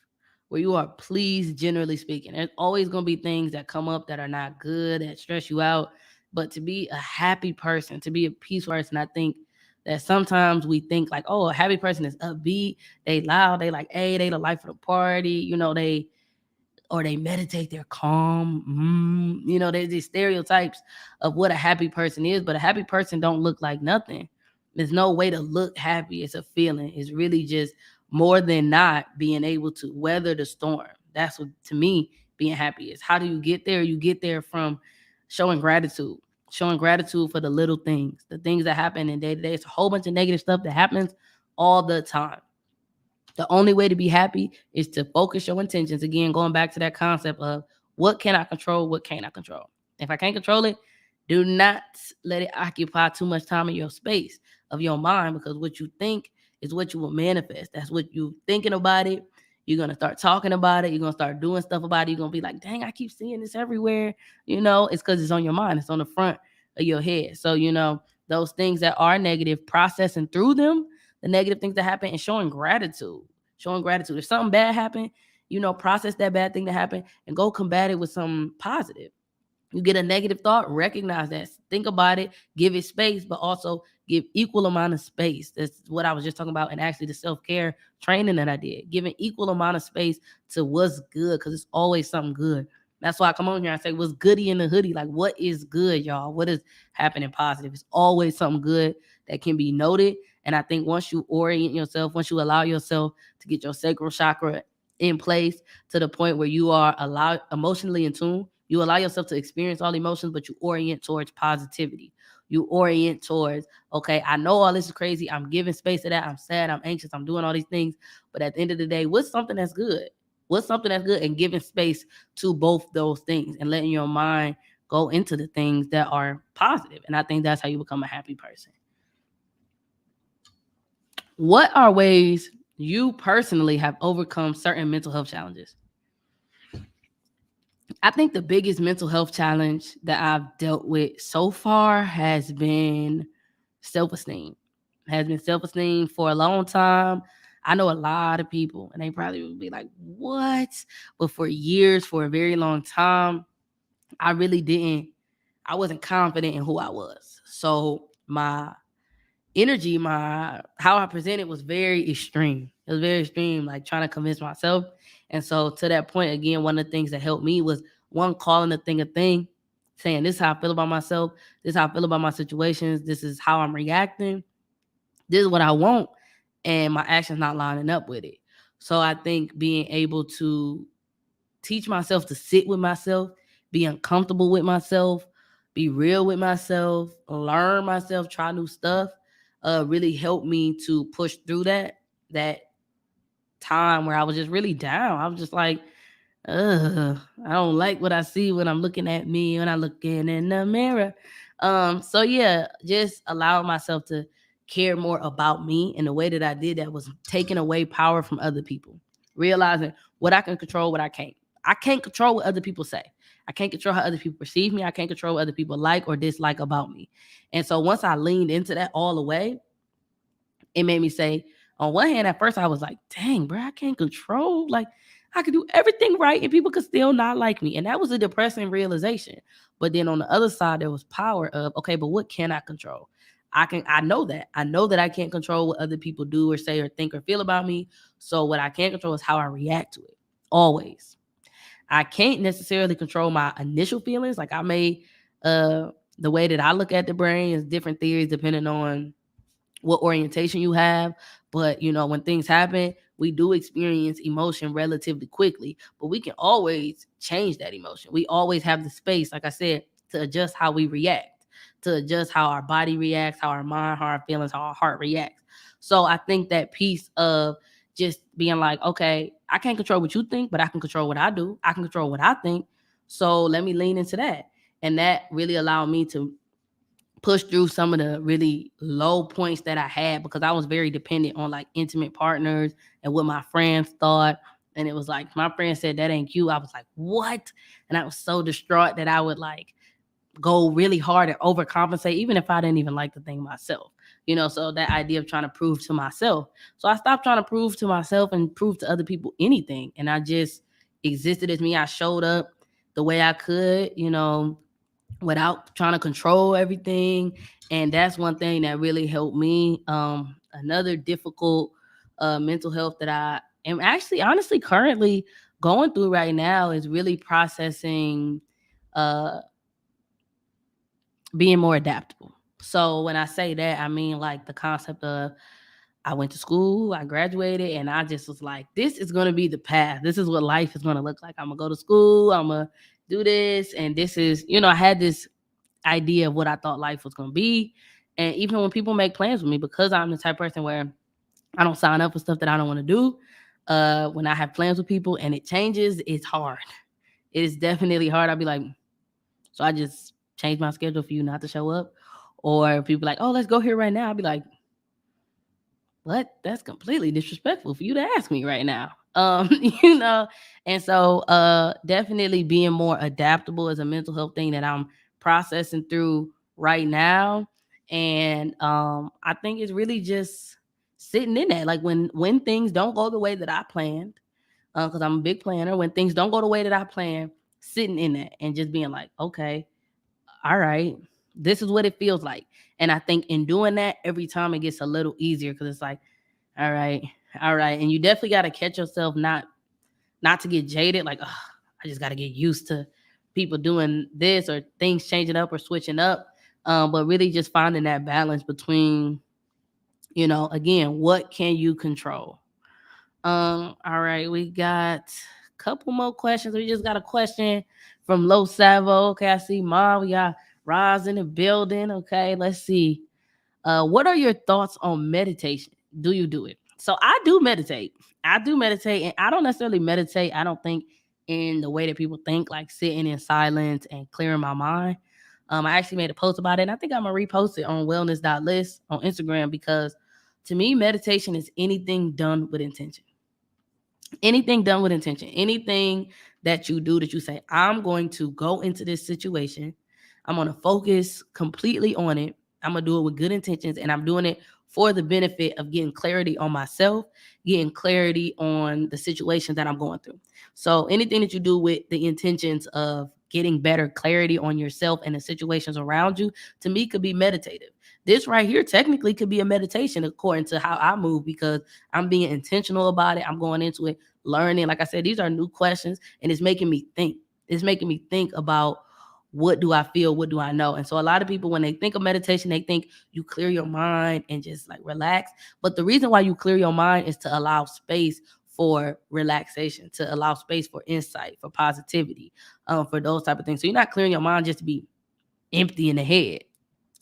where you are pleased, generally speaking. There's always going to be things that come up that are not good, that stress you out. But to be a happy person, to be a peaceful person, I think that sometimes we think like, oh, a happy person is upbeat, they loud, they like, hey, they the life of the party, they meditate, they're calm. There's these stereotypes of what a happy person is, but a happy person don't look like nothing. There's no way to look happy. It's a feeling. It's really just more than not being able to weather the storm. That's what, to me, being happy is. How do you get there? You get there from showing gratitude for the little things, the things that happen in day to day. It's a whole bunch of negative stuff that happens all the time. The only way to be happy is to focus your intentions. Again, going back to that concept of what can I control, what can't I control. If I can't control it, do not let it occupy too much time in your space of your mind, because what you think is what you will manifest. That's what you thinking about it. You're going to start talking about it. You're going to start doing stuff about it. You're going to be like, dang, I keep seeing this everywhere. It's because it's on your mind. It's on the front of your head. So, those things that are negative, processing through them, the negative things that happen, and showing gratitude. If something bad happened, process that bad thing that happened and go combat it with something positive. You get a negative thought, recognize that, think about it, give it space, but also give equal amount of space. That's what I was just talking about, and actually the self-care training that I did, giving equal amount of space to what's good, because it's always something good. That's why I come on here and say, what's goody in the hoodie? Like, what is good, y'all? What is happening positive? It's always something good that can be noted. And I think once you orient yourself, once you allow yourself to get your sacral chakra in place to the point where you are emotionally in tune, you allow yourself to experience all emotions, but you orient towards positivity. You orient towards, okay, I know all this is crazy. I'm giving space to that. I'm sad. I'm anxious. I'm doing all these things. But at the end of the day, what's something that's good? What's something that's good? And giving space to both those things and letting your mind go into the things that are positive. And I think that's how you become a happy person. What are ways you personally have overcome certain mental health challenges? I think the biggest mental health challenge that I've dealt with so far has been self-esteem. For a long time. I know a lot of people, and they probably would be like, what? But for years, for a very long time, I really didn't I wasn't confident in who I was. So my energy, my how I presented was very extreme. It was very extreme, like trying to convince myself. And so to that point, again, one of the things that helped me was one, calling a thing, saying this is how I feel about myself, this is how I feel about my situations, this is how I'm reacting, this is what I want, and my actions not lining up with it. So I think being able to teach myself to sit with myself, be uncomfortable with myself, be real with myself, learn myself, try new stuff, really helped me to push through that time where I was just really down. I was just like, I don't like what I see when I'm looking at me, when I looking in the mirror. So yeah, just allowing myself to care more about me. And the way that I did that was taking away power from other people, realizing what I can control, what I can't. I can't control what other people say. I can't control how other people perceive me. I can't control what other people like or dislike about me. And so once I leaned into that all the way, it made me say, on one hand, at first I was like, dang, bro, I can't control. Like, I could do everything right and people could still not like me. And that was a depressing realization. But then on the other side, there was power of, okay, but what can I control? I know that. I know that I can't control what other people do or say or think or feel about me. So what I can control is how I react to it. Always. I can't necessarily control my initial feelings. Like I made the way that I look at the brain is different theories depending on what orientation you have. But when things happen, we do experience emotion relatively quickly, but we can always change that emotion. We always have the space, like I said, to adjust how we react, to adjust how our body reacts, how our mind, how our feelings, how our heart reacts. So I think that piece of just being like, okay, I can't control what you think, but I can control what I do. I can control what I think. So let me lean into that. And that really allowed me to push through some of the really low points that I had, because I was very dependent on like intimate partners and what my friends thought. And it was like, my friend said that ain't cute. I was like, what? And I was so distraught that I would like go really hard and overcompensate, even if I didn't even like the thing myself. So that idea of trying to prove to myself. So I stopped trying to prove to myself and prove to other people anything. And I just existed as me. I showed up the way I could, without trying to control everything. And that's one thing that really helped me. Another difficult mental health that I am actually honestly currently going through right now is really processing uh being more adaptable. So when I say that, I mean like the concept of, I went to school, I graduated, and I just was like, this is going to be the path. This is what life is going to look like. I'm going to go to school, I'm going to do this. And this is, I had this idea of what I thought life was going to be. And even when people make plans with me, because I'm the type of person where I don't sign up for stuff that I don't want to do, when I have plans with people and it changes, it's hard. It is definitely hard. I'll be like, so I just changed my schedule for you not to show up. Or people like, oh, let's go here right now. I'll be like, what? That's completely disrespectful for you to ask me right now. you know, and so definitely being more adaptable is a mental health thing that I'm processing through right now. And I think it's really just sitting in that. Like when things don't go the way that I planned, because I'm a big planner, when things don't go the way that I planned, sitting in that and just being like, okay, all right, this is what it feels like. And I think in doing that, every time it gets a little easier, because it's like, all right, all right. And you definitely got to catch yourself not to get jaded, like, oh, I just got to get used to people doing this or things changing up or switching up. But really just finding that balance between, again, what can you control? All right, we got a couple more questions. We just got a question from Lo Savo. Okay, I see Mom. We got Roz in the building. Okay, let's see. What are your thoughts on meditation? Do you do it? So I do meditate. I do meditate, and I don't necessarily meditate, I don't think, in the way that people think, like sitting in silence and clearing my mind. I actually made a post about it, and I think I'm gonna repost it on wellness.list on Instagram, because to me, meditation is anything done with intention. Anything done with intention, anything that you do that you say, I'm going to go into this situation, I'm going to focus completely on it, I'm going to do it with good intentions, and I'm doing it for the benefit of getting clarity on myself, getting clarity on the situation that I'm going through. So anything that you do with the intentions of getting better clarity on yourself and the situations around you, to me could be meditative. This right here technically could be a meditation according to how I move, because I'm being intentional about it. I'm going into it learning. Like I said, these are new questions, and it's making me think. It's making me think about, what do I feel? What do I know? And so a lot of people, when they think of meditation, they think you clear your mind and just like relax. But the reason why you clear your mind is to allow space for relaxation, to allow space for insight, for positivity, for those type of things. So you're not clearing your mind just to be empty in the head.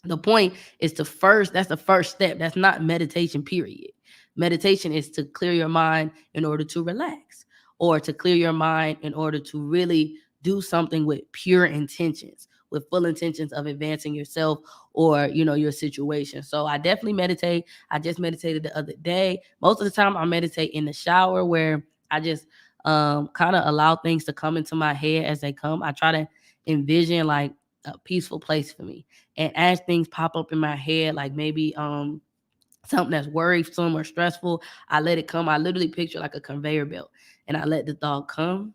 The point is that's the first step. That's not meditation, period. Meditation is to clear your mind in order to relax, or to clear your mind in order to really do something with pure intentions, with full intentions of advancing yourself, or your situation. So I definitely meditate. I just meditated the other day. Most of the time I meditate in the shower, where I just kind of allow things to come into my head as they come. I try to envision like a peaceful place for me. And as things pop up in my head, like maybe something that's worrisome or stressful, I let it come. I literally picture like a conveyor belt, and I let the thought come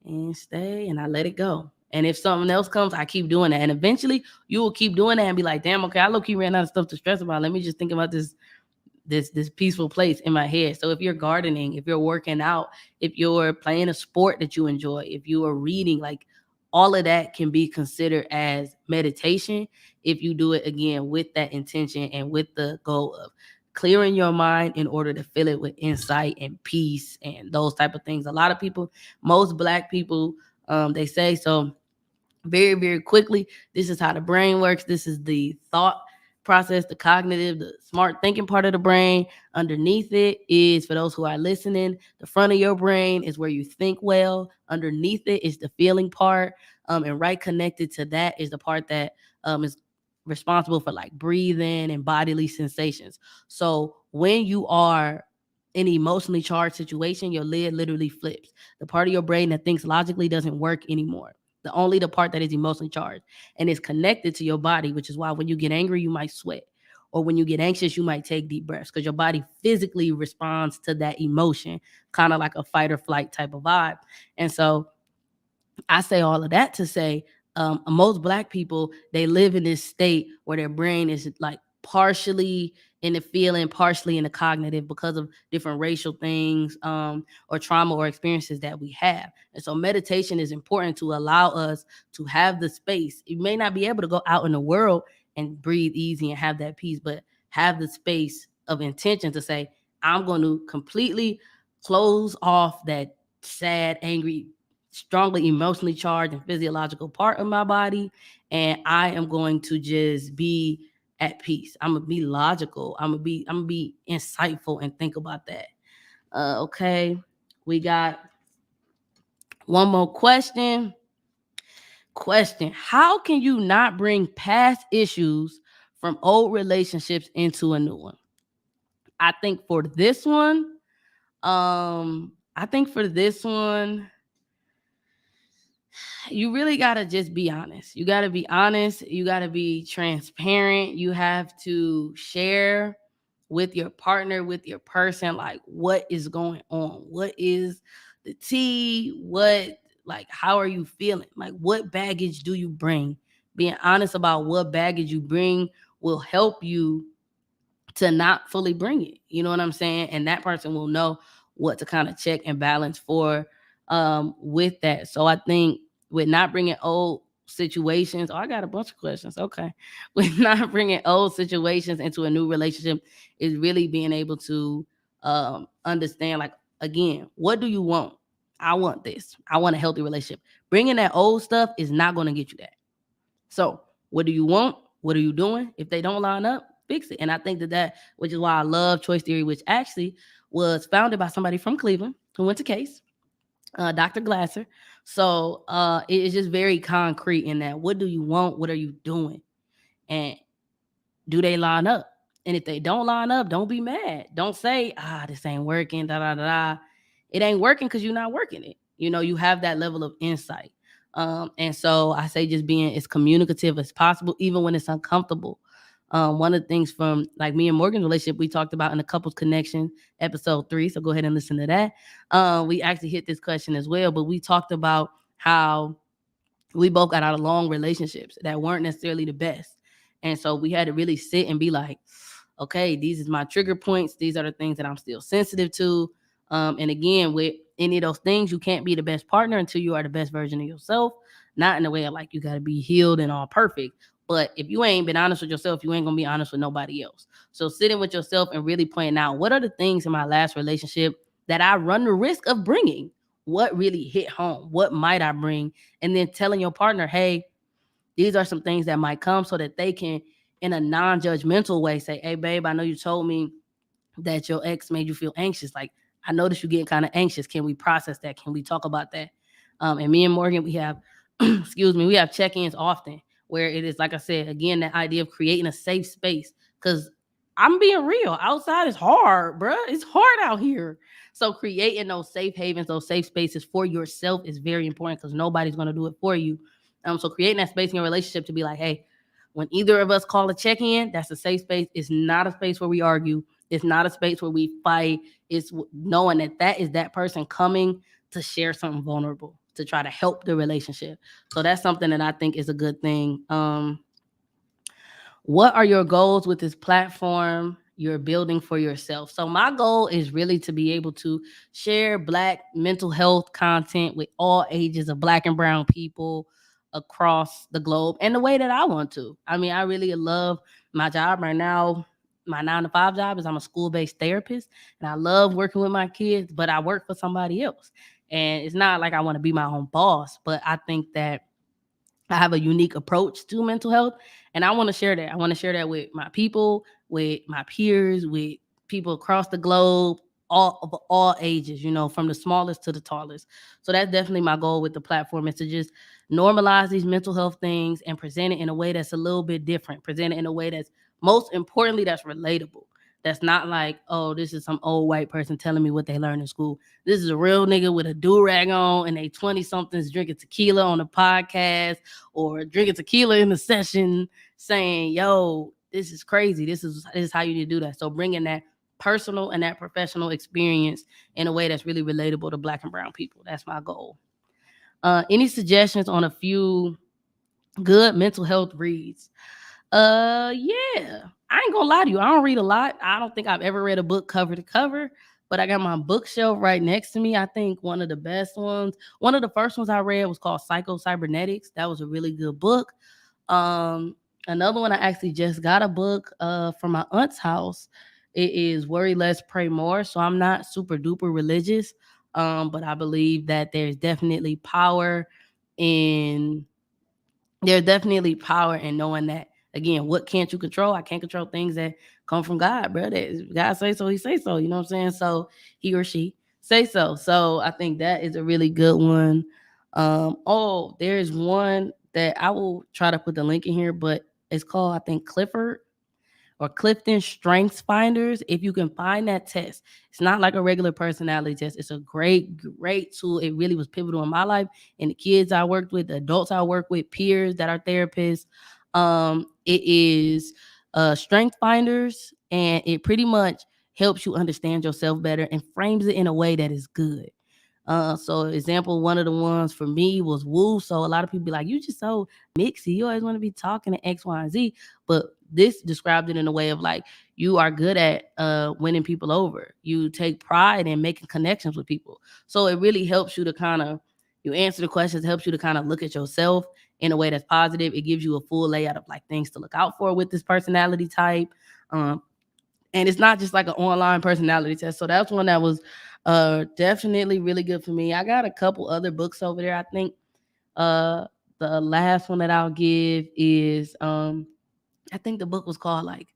and stay, and I let it go. And if something else comes, I keep doing that. And eventually you will keep doing that and be like, damn, okay, I low-key ran out of stuff to stress about. Let me just think about this peaceful place in my head. So if you're gardening, if you're working out, if you're playing a sport that you enjoy, if you are reading, like all of that can be considered as meditation, if you do it again with that intention and with the goal of clearing your mind in order to fill it with insight and peace and those type of things. A lot of people, most Black people, they say so very, very quickly. This is how the brain works. This is the thought process, the cognitive, the smart thinking part of the brain. Underneath it is, for those who are listening, the front of your brain is where you think well. Underneath it is the feeling part. And right connected to that is the part that is responsible for like breathing and bodily sensations. So when you are in an emotionally charged situation, your lid literally flips. The part of your brain that thinks logically doesn't work anymore. The part that is emotionally charged and is connected to your body, which is why when you get angry, you might sweat. Or when you get anxious, you might take deep breaths, because your body physically responds to that emotion, kind of like a fight or flight type of vibe. And so I say all of that to say, most Black people, they live in this state where their brain is like partially in the feeling, partially in the cognitive, because of different racial things, or trauma or experiences that we have. And so meditation is important to allow us to have the space. You may not be able to go out in the world and breathe easy and have that peace, but have the space of intention to say, I'm going to completely close off that sad, angry, strongly emotionally charged and physiological part of my body, and I am going to just be at peace. I'm gonna be logical. I'm gonna be insightful and think about that. Okay, we got one more question. How can you not bring past issues from old relationships into a new one? I think for this one, I think for this one, you really got to just be honest. You got to be honest. You got to be transparent. You have to share with your partner, with your person, like what is going on. What is the tea? How are you feeling? Like, what baggage do you bring? Being honest about what baggage you bring will help you to not fully bring it. You know what I'm saying? And that person will know what to kind of check and balance for with that. So I think with not bringing old situations, I got a bunch of questions. Okay. With not bringing old situations into a new relationship is really being able to understand, like, again, what do you want? I want this. I want a healthy relationship. Bringing that old stuff is not going to get you that. So what do you want? What are you doing? If they don't line up, fix it. And I think which is why I love choice theory, which actually was founded by somebody from Cleveland who went to Case, Dr. Glasser. So it is just very concrete in that. What do you want? What are you doing? And do they line up? And if they don't line up, don't be mad. Don't say, this ain't working, da da da da. It ain't working because you're not working it. You have that level of insight. And so I say just being as communicative as possible, even when it's uncomfortable. One of the things from like me and Morgan's relationship, we talked about in the Couples Connection episode 3. So go ahead and listen to that. We actually hit this question as well, but we talked about how we both got out of long relationships that weren't necessarily the best. And so we had to really sit and be like, okay, these is my trigger points. These are the things that I'm still sensitive to. And again, with any of those things, you can't be the best partner until you are the best version of yourself. Not in the way of like you got to be healed and all perfect. But if you ain't been honest with yourself, you ain't gonna be honest with nobody else. So sitting with yourself and really pointing out what are the things in my last relationship that I run the risk of bringing. What really hit home? What might I bring? And then telling your partner, hey, these are some things that might come, so that they can, in a non-judgmental way, say, hey, babe, I know you told me that your ex made you feel anxious. Like, I noticed you getting kind of anxious. Can we process that? Can we talk about that? And me and Morgan, we have, excuse me, we have check-ins often where it is, like I said, again, that idea of creating a safe space. Because I'm being real, outside is hard, bruh. It's hard out here. So creating those safe havens, those safe spaces for yourself is very important, because nobody's going to do it for you. So creating that space in your relationship to be like, hey, when either of us call a check-in, that's a safe space. It's not a space where we argue. It's not a space where we fight. It's knowing that that is that person coming to share something vulnerable, to try to help the relationship. So that's something that I think is a good thing. What are your goals with this platform you're building for yourself? So my goal is really to be able to share Black mental health content with all ages of Black and brown people across the globe, and the way that I want to. I mean, I really love my job right now. My 9 to 5 job is I'm a school-based therapist, and I love working with my kids, but I work for somebody else. And it's not like I want to be my own boss, but I think that I have a unique approach to mental health, and I want to share that. I want to share that with my people, with my peers, with people across the globe, all of all ages, from the smallest to the tallest. So that's definitely my goal with the platform, is to just normalize these mental health things and present it in a way that's a little bit different, present it in a way that's, most importantly, that's relatable. That's not like, oh, this is some old white person telling me what they learned in school. This is a real nigga with a do-rag on and they 20 somethings drinking tequila on a podcast, or drinking tequila in the session, saying, yo, this is crazy. This is how you need to do that. So bringing that personal and that professional experience in a way that's really relatable to Black and brown people. That's my goal. Any suggestions on a few good mental health reads? Yeah. I ain't gonna lie to you. I don't read a lot. I don't think I've ever read a book cover to cover, but I got my bookshelf right next to me. I think one of the best ones, one of the first ones I read was called Psycho-Cybernetics. That was a really good book. Um, Another one, I actually just got a book from my aunt's house. It is Worry Less, Pray More. So I'm not super duper religious, but I believe that in there's definitely power in knowing that, again, what can't you control? I can't control things that come from God, bro. That God say so, he say so. You know what I'm saying? So he or she say so. So I think that is a really good one. There's one that I will try to put the link in here, but it's called, I think, Clifford or Clifton Strengths Finders. If you can find that test, it's not like a regular personality test. It's a great, great tool. It really was pivotal in my life and the kids I worked with, the adults I work with, peers that are therapists. It is Strength Finders, and it pretty much helps you understand yourself better and frames it in a way that is good. So example, one of the ones for me was woo. So a lot of people be like, you just so mixy. You always want to be talking to X, Y, and Z. But this described it in a way of like, you are good at winning people over. You take pride in making connections with people. So it really helps you to kind of, you answer the questions, helps you to kind of look at yourself in a way that's positive. It gives you a full layout of like things to look out for with this personality type. And it's not just like an online personality test. So that's one that was definitely really good for me. I got a couple other books over there. I think the last one that I'll give is I think the book was called like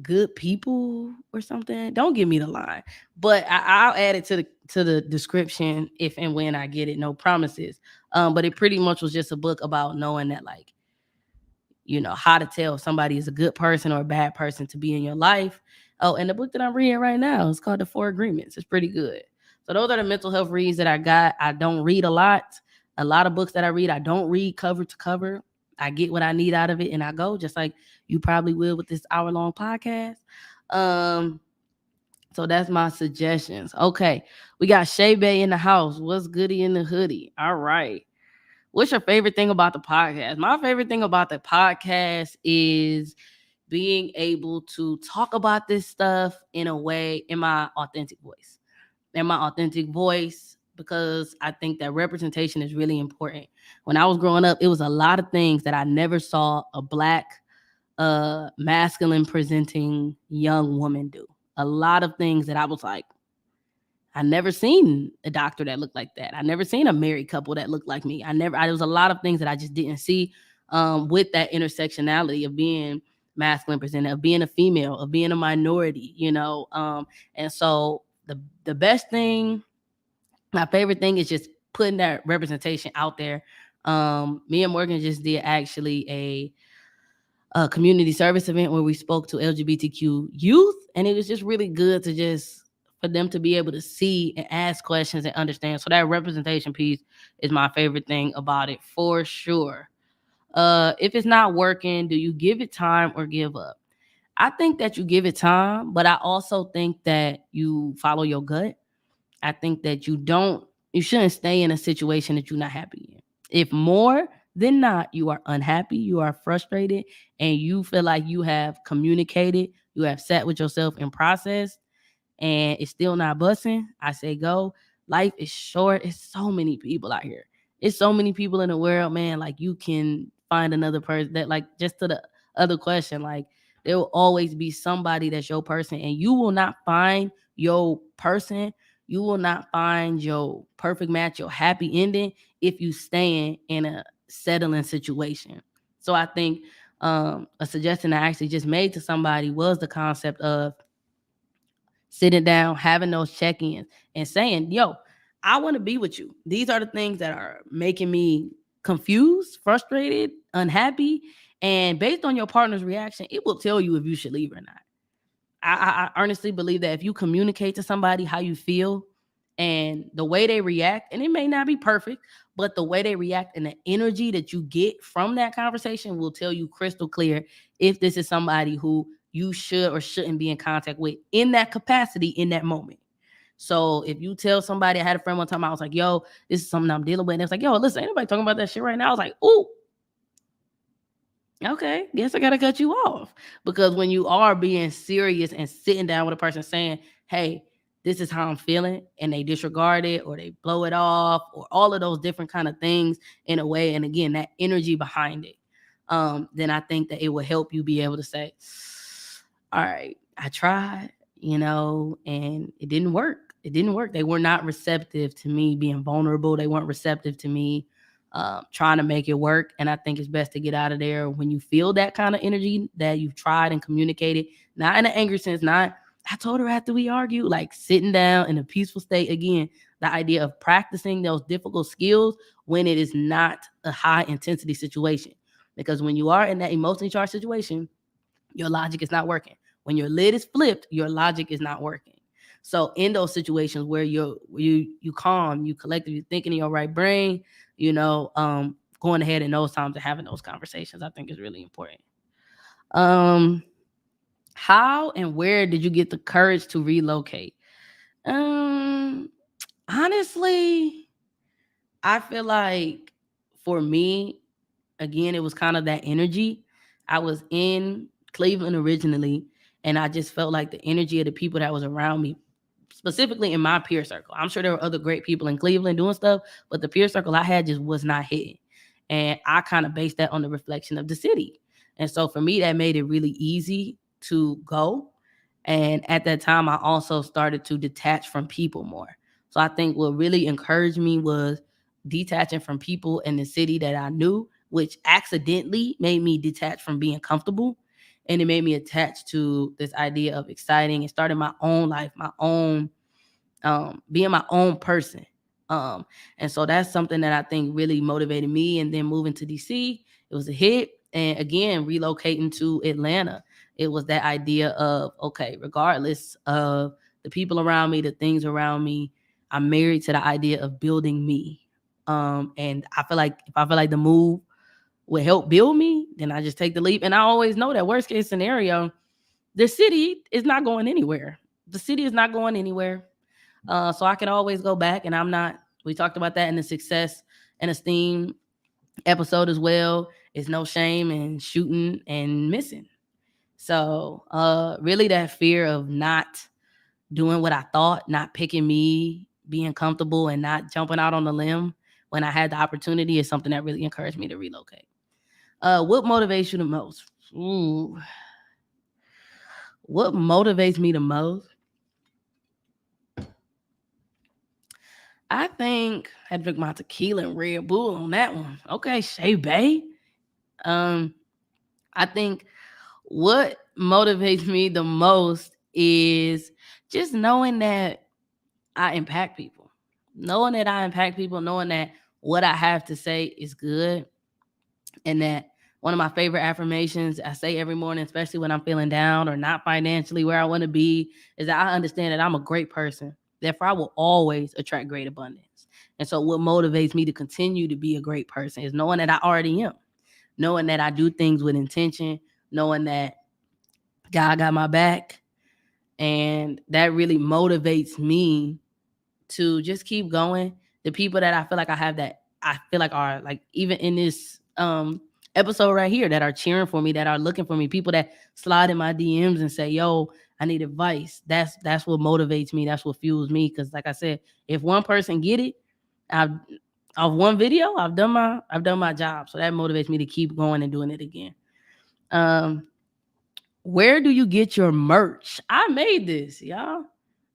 Good People or something. Don't give me the line, but I'll add it to the description if and when I get it. No promises. But it pretty much was just a book about knowing that, like, how to tell if somebody is a good person or a bad person to be in your life. Oh, and the book that I'm reading right now is called The Four Agreements. It's pretty good. So those are the mental health reads that I got. I don't read a lot. A lot of books that I read, I don't read cover to cover. I get what I need out of it and I go, just like you probably will with this hour-long podcast. So that's my suggestions. Okay. We got Shay Bay in the house. What's goody in the hoodie? All right. What's your favorite thing about the podcast? My favorite thing about the podcast is being able to talk about this stuff in a way, in my authentic voice. Because I think that representation is really important. When I was growing up, it was a lot of things that I never saw a Black masculine presenting young woman do. A lot of things that I was like, I never seen a doctor that looked like that. I never seen a married couple that looked like me. There was a lot of things that I just didn't see with that intersectionality of being masculine presented, of being a female, of being a minority, and so the best thing, my favorite thing is just putting that representation out there. Me and Morgan just did actually a community service event where we spoke to LGBTQ youth, and it was just really good to just for them to be able to see and ask questions and understand. So that representation piece is my favorite thing about it for sure. If it's not working, do you give it time or give up? I think that you give it time, but I also think that you follow your gut. I think that you shouldn't stay in a situation that you're not happy in. If more than not, you are unhappy, you are frustrated, and you feel like you have communicated, you have sat with yourself and processed, and it's still not busting, I say go. Life is short. It's so many people out here. It's so many people in the world, man. Like you can find another person that, like, just to the other question, like there will always be somebody that's your person, and you will not find your person. You will not find your perfect match, your happy ending, if you stand in a settling situation. So I think a suggestion I actually just made to somebody was the concept of sitting down, having those check-ins and saying, yo, I want to be with you. These are the things that are making me confused, frustrated, unhappy. And based on your partner's reaction, it will tell you if you should leave or not. I honestly believe that if you communicate to somebody how you feel and the way they react, and it may not be perfect, but the way they react and the energy that you get from that conversation will tell you crystal clear if this is somebody who you should or shouldn't be in contact with in that capacity in that moment. So if you tell somebody, I had a friend one time, I was like, yo, this is something I'm dealing with. And it was like, yo, listen, ain't nobody talking about that shit right now. I was like, ooh, okay, guess I gotta cut you off. Because when you are being serious and sitting down with a person saying, hey, this is how I'm feeling, and they disregard it or they blow it off or all of those different kind of things in a way, and again, that energy behind it, then I think that it will help you be able to say, all right, I tried, and it didn't work. It didn't work. They were not receptive to me being vulnerable. They weren't receptive to me trying to make it work. And I think it's best to get out of there when you feel that kind of energy that you've tried and communicated, not in an angry sense, not, I told her after we argued, like sitting down in a peaceful state. Again, the idea of practicing those difficult skills when it is not a high intensity situation. Because when you are in that emotionally charged situation, your logic is not working. When your lid is flipped, your logic is not working. So in those situations where you calm, you collective, you thinking in your right brain, going ahead in those times and having those conversations, I think is really important. How and where did you get the courage to relocate? Honestly, I feel like for me, again, it was kind of that energy. I was in Cleveland originally, and I just felt like the energy of the people that was around me, specifically in my peer circle. I'm sure there were other great people in Cleveland doing stuff, but the peer circle I had just was not hitting. And I kind of based that on the reflection of the city. And so for me, that made it really easy to go. And at that time, I also started to detach from people more. So I think what really encouraged me was detaching from people in the city that I knew, which accidentally made me detach from being comfortable. And it made me attached to this idea of exciting and starting my own life, my own, being my own person. And so that's something that I think really motivated me. And then moving to DC, it was a hit. And again, relocating to Atlanta, it was that idea of, okay, regardless of the people around me, the things around me, I'm married to the idea of building me. And I feel like if I feel like the move would help build me, then I just take the leap. And I always know that worst case scenario, the city is not going anywhere. The city is not going anywhere. So I can always go back, and I'm not, we talked about that in the success and esteem episode as well is no shame in shooting and missing. So really that fear of not doing what I thought, not picking me, being comfortable and not jumping out on the limb when I had the opportunity is something that really encouraged me to relocate. What motivates you the most? Ooh. What motivates me the most? I think I had to drink my tequila and Red Bull on that one. Okay, Shay Bay. I think what motivates me the most is just knowing that I impact people. Knowing that I impact people, knowing that what I have to say is good, and that one of my favorite affirmations I say every morning, especially when I'm feeling down or not financially where I want to be, is that I understand that I'm a great person. Therefore, I will always attract great abundance. And so, what motivates me to continue to be a great person is knowing that I already am, knowing that I do things with intention, knowing that God got my back. And that really motivates me to just keep going. The people that I feel like I feel like are like even in this episode right here that are cheering for me, that are looking for me, people that slide in my DMs and say, "Yo, I need advice." That's what motivates me. That's what fuels me. Because like I said, if one person get it, I've of one video, I've done my job. So that motivates me to keep going and doing it again. Um, where do you get your merch? I made this, y'all.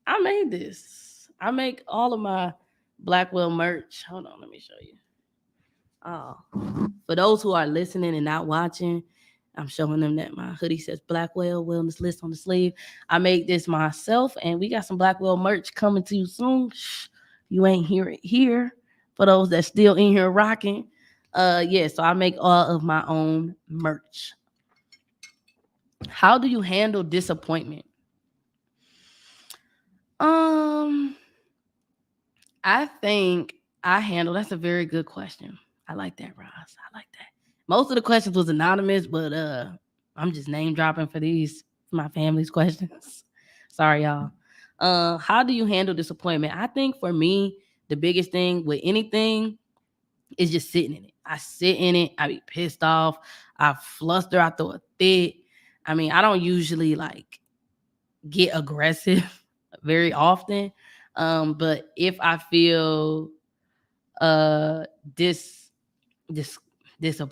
I made this. I make all of my Blackwell merch. Hold on, let me show you. Oh, for those who are listening and not watching, I'm showing them that my hoodie says Blackwell Wellness List on the sleeve. I made this myself, and we got some Blackwell merch coming to you soon. Shh, you ain't hear it here. For those that still in here rocking, yeah. So I make all of my own merch. How do you handle disappointment? Um, I think that's a very good question. I like that, Ross. I like that. Most of the questions was anonymous, but I'm just name dropping for my family's questions. Sorry, y'all. How do you handle disappointment? I think for me, the biggest thing with anything is just sitting in it. I sit in it, I be pissed off, I fluster, I throw a fit. I mean, I don't usually like get aggressive very often. But if I feel uh this this this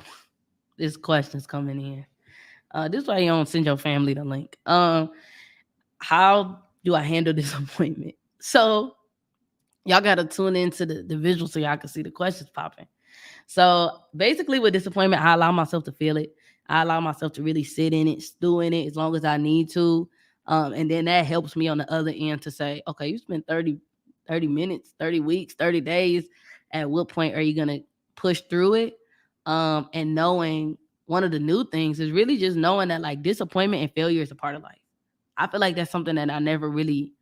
this question's coming in. This is why you don't send your family the link. How do I handle disappointment? So y'all gotta tune into the visual so y'all can see the questions popping. So basically, with disappointment, I allow myself to feel it. I allow myself to really sit in it, stew in it as long as I need to. And then that helps me on the other end to say, okay, you spent 30 minutes, 30 weeks, 30 days. At what point are you going to push through it? And knowing one of the new things is really just knowing that like disappointment and failure is a part of life. I feel like that's something that I never really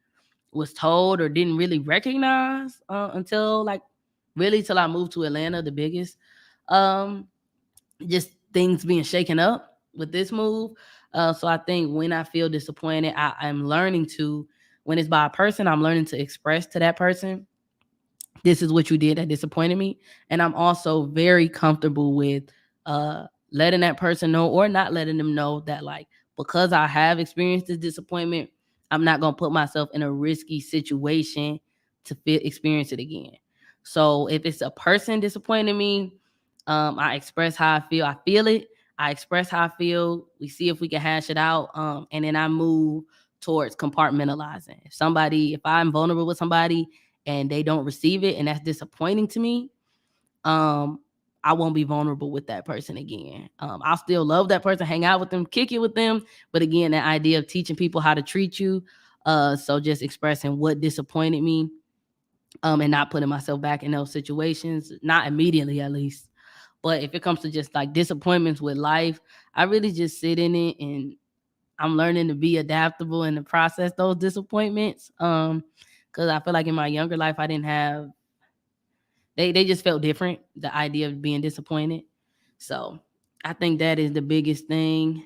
was told or didn't really recognize until like really till I moved to Atlanta, the biggest. Um, just things being shaken up with this move. So I think when I feel disappointed, I'm learning to, when it's by a person, I'm learning to express to that person, this is what you did that disappointed me. And I'm also very comfortable with letting that person know or not letting them know that like because I have experienced this disappointment, I'm not gonna put myself in a risky situation to experience it again. So if it's a person disappointing me, I express how I feel. I feel it. I express how I feel. We see if we can hash it out. And then I move towards compartmentalizing. If I'm vulnerable with somebody and they don't receive it and that's disappointing to me, I won't be vulnerable with that person again. I'll still love that person, hang out with them, kick it with them. But again, that idea of teaching people how to treat you. So just expressing what disappointed me, and not putting myself back in those situations, not immediately at least. But if it comes to just like disappointments with life, I really just sit in it and I'm learning to be adaptable and to process those disappointments. Because I feel like in my younger life, I didn't have, they just felt different, the idea of being disappointed. So I think that is the biggest thing.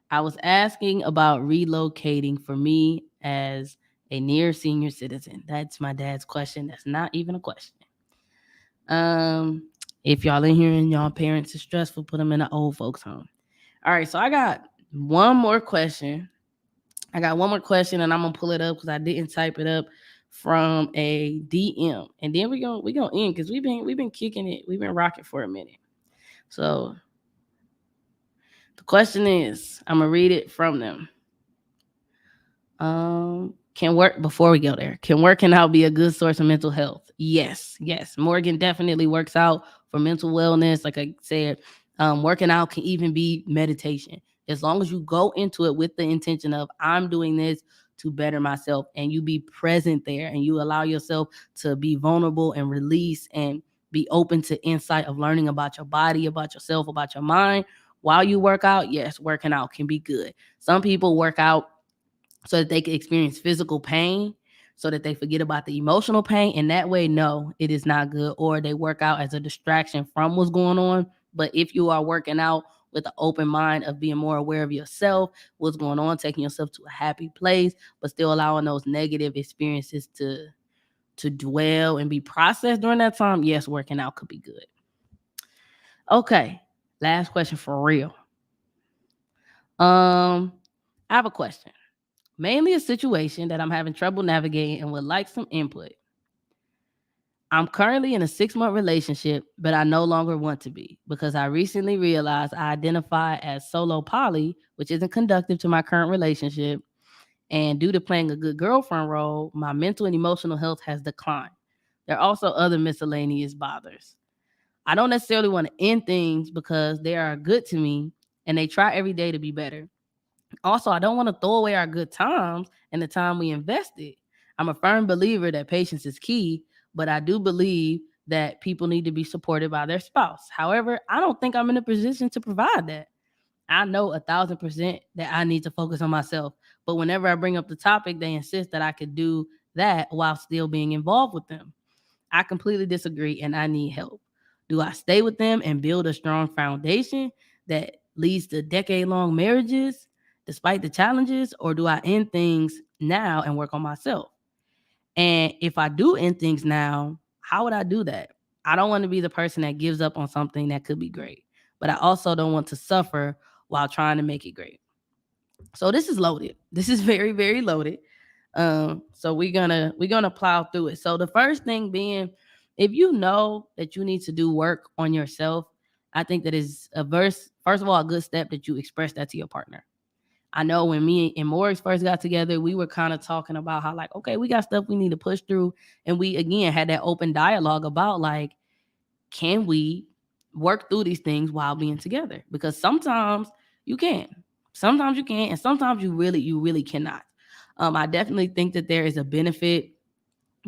I was asking about relocating for me as a near senior citizen. That's my dad's question. That's not even a question. Um, If y'all in here and y'all parents are stressful, put them in an old folks home. All right, so I got one more question. And I'm gonna pull it up because I didn't type it up from a DM. And then we gonna end because we've been kicking it, we've been rocking for a minute. So the question is, I'm gonna read it from them. Can working out be a good source of mental health? Yes. Morgan definitely works out for mental wellness. Like I said, working out can even be meditation. As long as you go into it with the intention of, I'm doing this to better myself, and you be present there and you allow yourself to be vulnerable and release and be open to insight of learning about your body, about yourself, about your mind while you work out. Yes, working out can be good. Some people work out so that they can experience physical pain, so that they forget about the emotional pain. And that way, no, it is not good. Or they work out as a distraction from what's going on. But if you are working out with an open mind of being more aware of yourself, what's going on, taking yourself to a happy place, but still allowing those negative experiences to dwell and be processed during that time, yes, working out could be good. Okay, last question for real. I have a question. Mainly a situation that I'm having trouble navigating and would like some input. I'm currently in a 6-month relationship, but I no longer want to be because I recently realized I identify as solo poly, which isn't conducive to my current relationship. And due to playing a good girlfriend role, my mental and emotional health has declined. There are also other miscellaneous bothers. I don't necessarily want to end things because they are good to me and they try every day to be better. Also, I don't want to throw away our good times and the time we invested. I'm a firm believer that patience is key, but I do believe that people need to be supported by their spouse. However, I don't think I'm in a position to provide that. I know 1,000% that I need to focus on myself. But whenever I bring up the topic, they insist that I could do that while still being involved with them. I completely disagree and I need help. Do I stay with them and build a strong foundation that leads to decade-long marriages despite the challenges, or do I end things now and work on myself? And if I do end things now, how would I do that? I don't want to be the person that gives up on something that could be great, but I also don't want to suffer while trying to make it great. So this is loaded. This is very, very loaded. So we're gonna plow through it. So the first thing being, if you know that you need to do work on yourself, I think that is first of all, a good step that you express that to your partner. I know when me and Morris first got together, we were kind of talking about how, like, okay, we got stuff we need to push through. And we again had that open dialogue about, like, can we work through these things while being together? Because sometimes you can. Sometimes you can, and sometimes you really cannot. I definitely think that there is a benefit,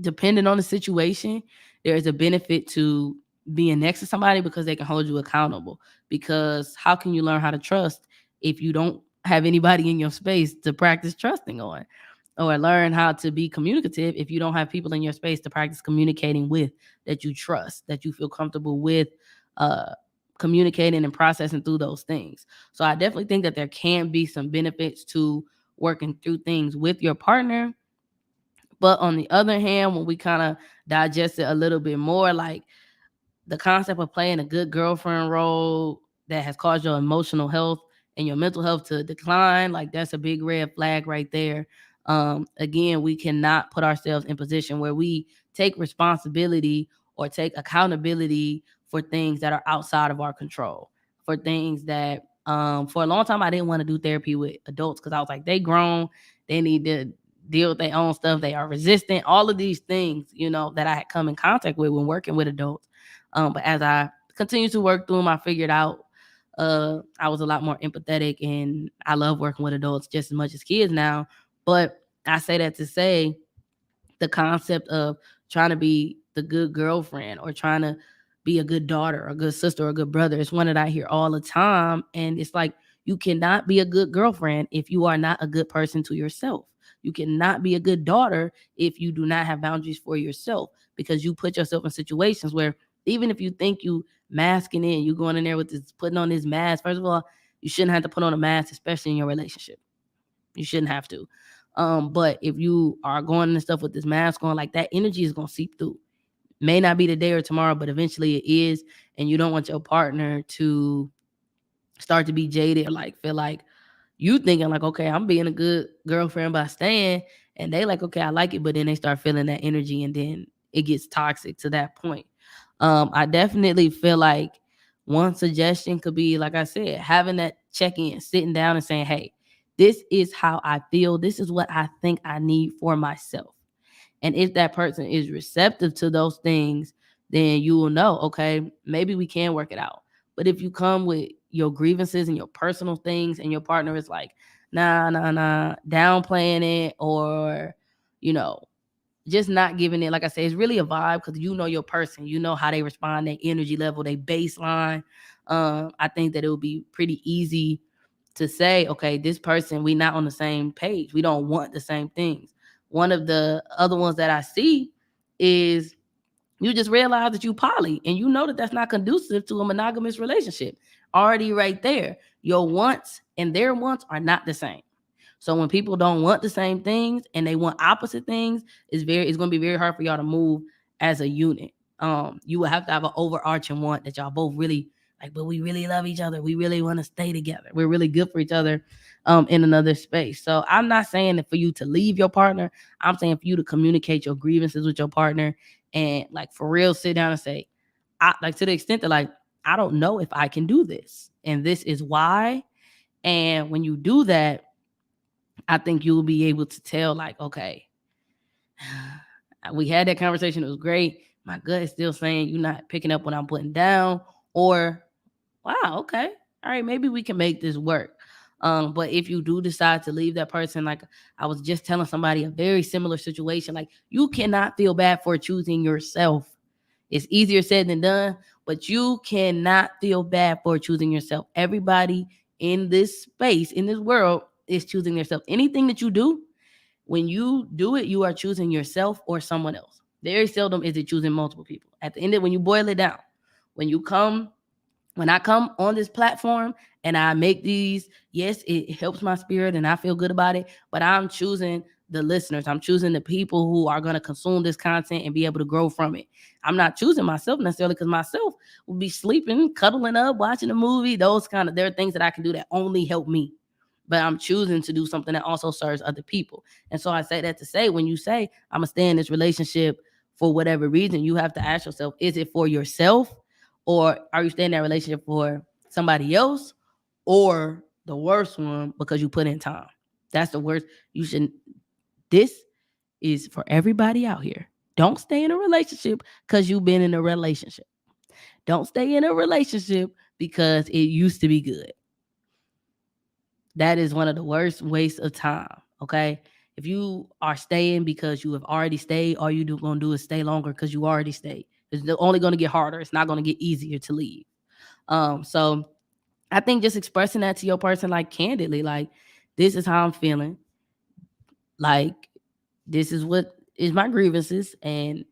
depending on the situation, there is a benefit to being next to somebody because they can hold you accountable. Because how can you learn how to trust if you don't have anybody in your space to practice trusting on? Or learn how to be communicative if you don't have people in your space to practice communicating with, that you trust, that you feel comfortable with uh, communicating and processing through those things. So I definitely think that there can be some benefits to working through things with your partner. But on the other hand, when we kind of digest it a little bit more, like, the concept of playing a good girlfriend role that has caused your emotional health and your mental health to decline, like, that's a big red flag right there. Again, we cannot put ourselves in position where we take responsibility or take accountability for things that are outside of our control, for things that for a long time I didn't want to do therapy with adults because I was like, they grown, they need to deal with their own stuff, they are resistant, all of these things, that I had come in contact with when working with adults. But as I continued to work through them, I figured out I was a lot more empathetic, and I love working with adults just as much as kids now. But I say that to say, the concept of trying to be the good girlfriend or trying to be a good daughter or a good sister or a good brother is one that I hear all the time. And it's like, you cannot be a good girlfriend if you are not a good person to yourself. You cannot be a good daughter if you do not have boundaries for yourself, because you put yourself in situations where, even if you think you masking in, you going in there with this, putting on this mask. First of all, you shouldn't have to put on a mask, especially in your relationship. You shouldn't have to. But if you are going and stuff with this mask on, like, that energy is gonna seep through. may not be today or tomorrow, but eventually it is. And you don't want your partner to start to be jaded or like feel like you thinking like, okay, I'm being a good girlfriend by staying, and they like, okay, I like it, but then they start feeling that energy, and then it gets toxic to that point. I definitely feel like one suggestion could be, like I said, having that check-in, sitting down and saying, hey, this is how I feel. This is what I think I need for myself. And if that person is receptive to those things, then you will know, okay, maybe we can work it out. But if you come with your grievances and your personal things and your partner is like, nah, downplaying it, or, you know, just not giving it, like I said, it's really a vibe because you know your person, you know how they respond, their energy level, their baseline. I think that it would be pretty easy to say, okay, this person, we not on the same page. We don't want the same things. One of the other ones that I see is you just realize that you poly and you know that that's not conducive to a monogamous relationship. Already right there, your wants and their wants are not the same. So when people don't want the same things and they want opposite things, it's going to be very hard for y'all to move as a unit. You will have to have an overarching want that y'all both really like, but we really love each other. We really want to stay together. We're really good for each other in another space. So I'm not saying that for you to leave your partner. I'm saying for you to communicate your grievances with your partner and like for real sit down and say, I like to the extent that like, I don't know if I can do this. And this is why. And when you do that, I think you'll be able to tell, like, okay, we had that conversation. It was great. My gut is still saying you're not picking up what I'm putting down. Or, wow, okay. All right, maybe we can make this work. But if you do decide to leave that person, like I was just telling somebody a very similar situation, like you cannot feel bad for choosing yourself. It's easier said than done, but you cannot feel bad for choosing yourself. Everybody in this space, in this world, is choosing themselves. Anything that you do, when you do it, you are choosing yourself or someone else. Very seldom is it choosing multiple people. At the end of when you boil it down, when you come when I come on this platform and I make these, yes, it helps my spirit and I feel good about it, but I'm choosing the listeners. I'm choosing the people who are going to consume this content and be able to grow from it. I'm not choosing myself necessarily because myself will be sleeping, cuddling up, watching a movie. There are things that I can do that only help me. But I'm choosing to do something that also serves other people. And so I say that to say, when you say, I'm going to stay in this relationship for whatever reason, you have to ask yourself, is it for yourself? Or are you staying in that relationship for somebody else, or the worst one, because you put in time? That's the worst. This is for everybody out here. Don't stay in a relationship because you've been in a relationship. Don't stay in a relationship because it used to be good. That is one of the worst wastes of time. Okay. If you are staying because you have already stayed, all you're going to do is stay longer because you already stayed. It's only going to get harder. It's not going to get easier to leave. So I think just expressing that to your person, like candidly, like, this is how I'm feeling. Like, this is what is my grievances, and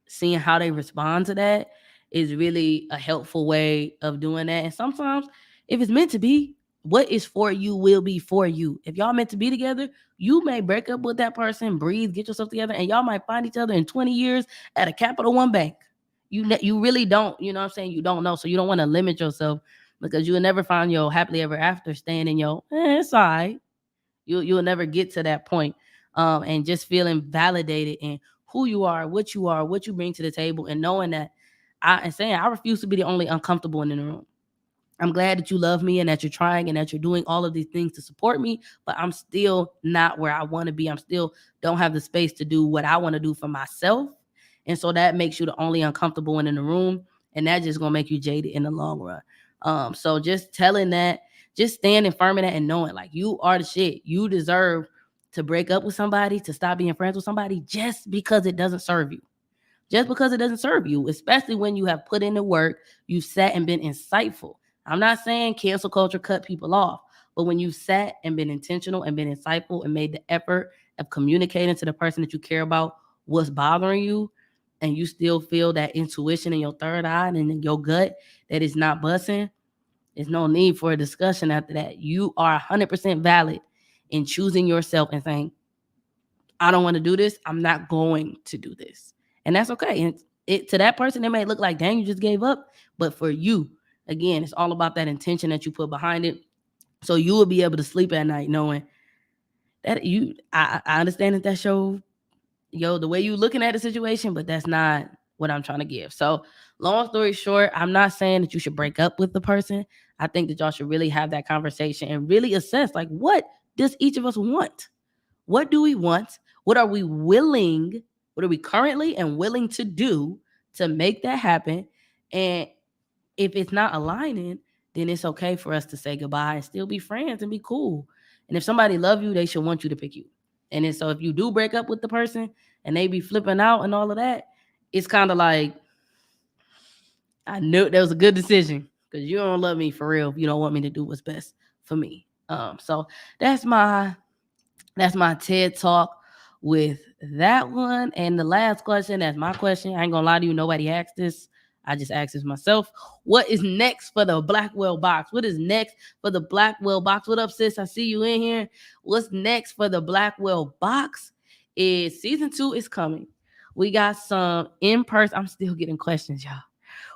seeing how they respond to that is really a helpful way of doing that. And sometimes, if it's meant to be, what is for you will be for you. If y'all meant to be together, you may break up with that person, breathe, get yourself together, and y'all might find each other in 20 years at a Capital One bank. You really don't, you know what I'm saying? You don't know. So you don't want to limit yourself, because you will never find your happily ever after staying in your, it's all right. You'll never get to that point. And just feeling validated in who you are, what you bring to the table, and knowing that I refuse to be the only uncomfortable in the room. I'm glad that you love me and that you're trying and that you're doing all of these things to support me, but I'm still not where I want to be. I'm still don't have the space to do what I want to do for myself. And so that makes you the only uncomfortable one in the room. And that just gonna make you jaded in the long run. So just telling that, just standing firm in that and knowing like you are the shit. You deserve to break up with somebody, to stop being friends with somebody just because it doesn't serve you. Just because it doesn't serve you, especially when you have put in the work, you've sat and been insightful. I'm not saying cancel culture cut people off, but when you've sat and been intentional and been insightful and made the effort of communicating to the person that you care about what's bothering you, and you still feel that intuition in your third eye and in your gut that is not bussing, there's no need for a discussion after that. You are 100% valid in choosing yourself and saying, I don't want to do this. I'm not going to do this. And that's okay. And to that person, it may look like, dang, you just gave up. But for you, again, it's all about that intention that you put behind it. So you will be able to sleep at night knowing that I understand that that's the way you looking at the situation, but that's not what I'm trying to give. So long story short, I'm not saying that you should break up with the person. I think that y'all should really have that conversation and really assess, like, what does each of us want? What do we want? What are we willing? What are we currently and willing to do to make that happen? And if it's not aligning, then it's okay for us to say goodbye and still be friends and be cool. And if somebody love you, they should want you to pick you. And then so if you do break up with the person and they be flipping out and all of that, it's kind of like, I knew that was a good decision because you don't love me for real if you don't want me to do what's best for me. So that's my TED talk with that one. And the last question, that's my question. I ain't gonna lie to you, nobody asked this. I just asked this myself. What is next for the Blackwell box? What is next for the Blackwell box? What up, sis? I see you in here. What's next for the Blackwell box is season 2 is coming. We got some in-person. I'm still getting questions, y'all.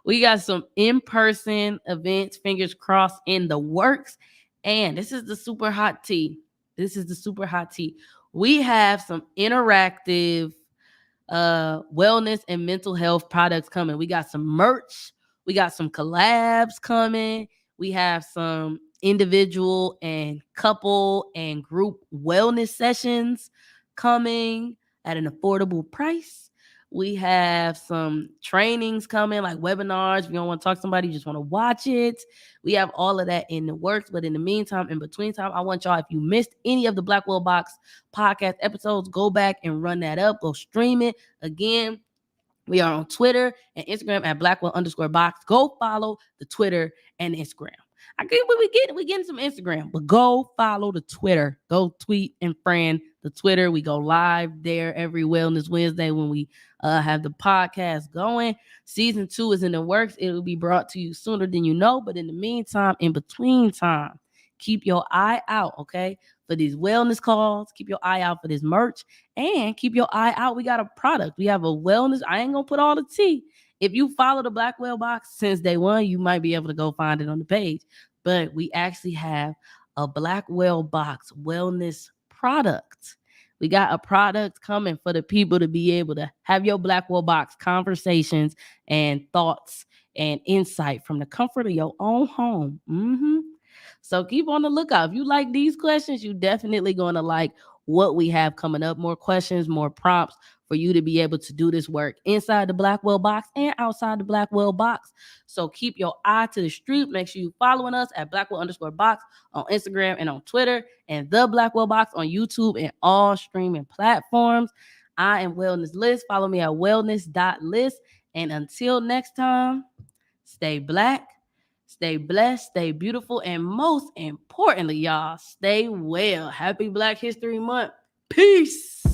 We got some in-person events, fingers crossed, in the works. And this is the super hot tea. We have some interactive wellness and mental health products coming. We got some merch. We got some collabs coming. We have some individual and couple and group wellness sessions coming at an affordable price. We have some trainings coming, like webinars. If you don't want to talk to somebody, you just want to watch it. We have all of that in the works. But in the meantime, in between time, I want y'all, if you missed any of the Blackwell Box podcast episodes, go back and run that up. Go stream it. Again, we are on Twitter and Instagram at Blackwell_box. Go follow the Twitter and Instagram. I get what we getting some Instagram, but go follow the Twitter. Go tweet and friend the Twitter. We go live there every Wellness Wednesday when we have the podcast going. Season 2 is in the works. It will be brought to you sooner than you know. But in the meantime, in between time, keep your eye out, okay, for these wellness calls. Keep your eye out for this merch. And keep your eye out. We got a product. We have a wellness. I ain't going to put all the tea. If you follow the Blackwell box since day one, you might be able to go find it on the page. But we actually have a Blackwell box wellness product. We got a product coming for the people to be able to have your Blackwell box conversations and thoughts and insight from the comfort of your own home. So keep on the lookout. If you like these questions, you're definitely going to like what we have coming up. More questions, more prompts for you to be able to do this work inside the Blackwell box and outside the Blackwell box. So keep your eye to the street. Make sure you're following us at Blackwell_box on Instagram and on Twitter, and the Blackwell box on YouTube and all streaming platforms. I am Wellness Liz. Follow me at wellness.liz. And until next time, stay black, stay blessed, stay beautiful, and most importantly, y'all, stay well. Happy Black History Month. Peace.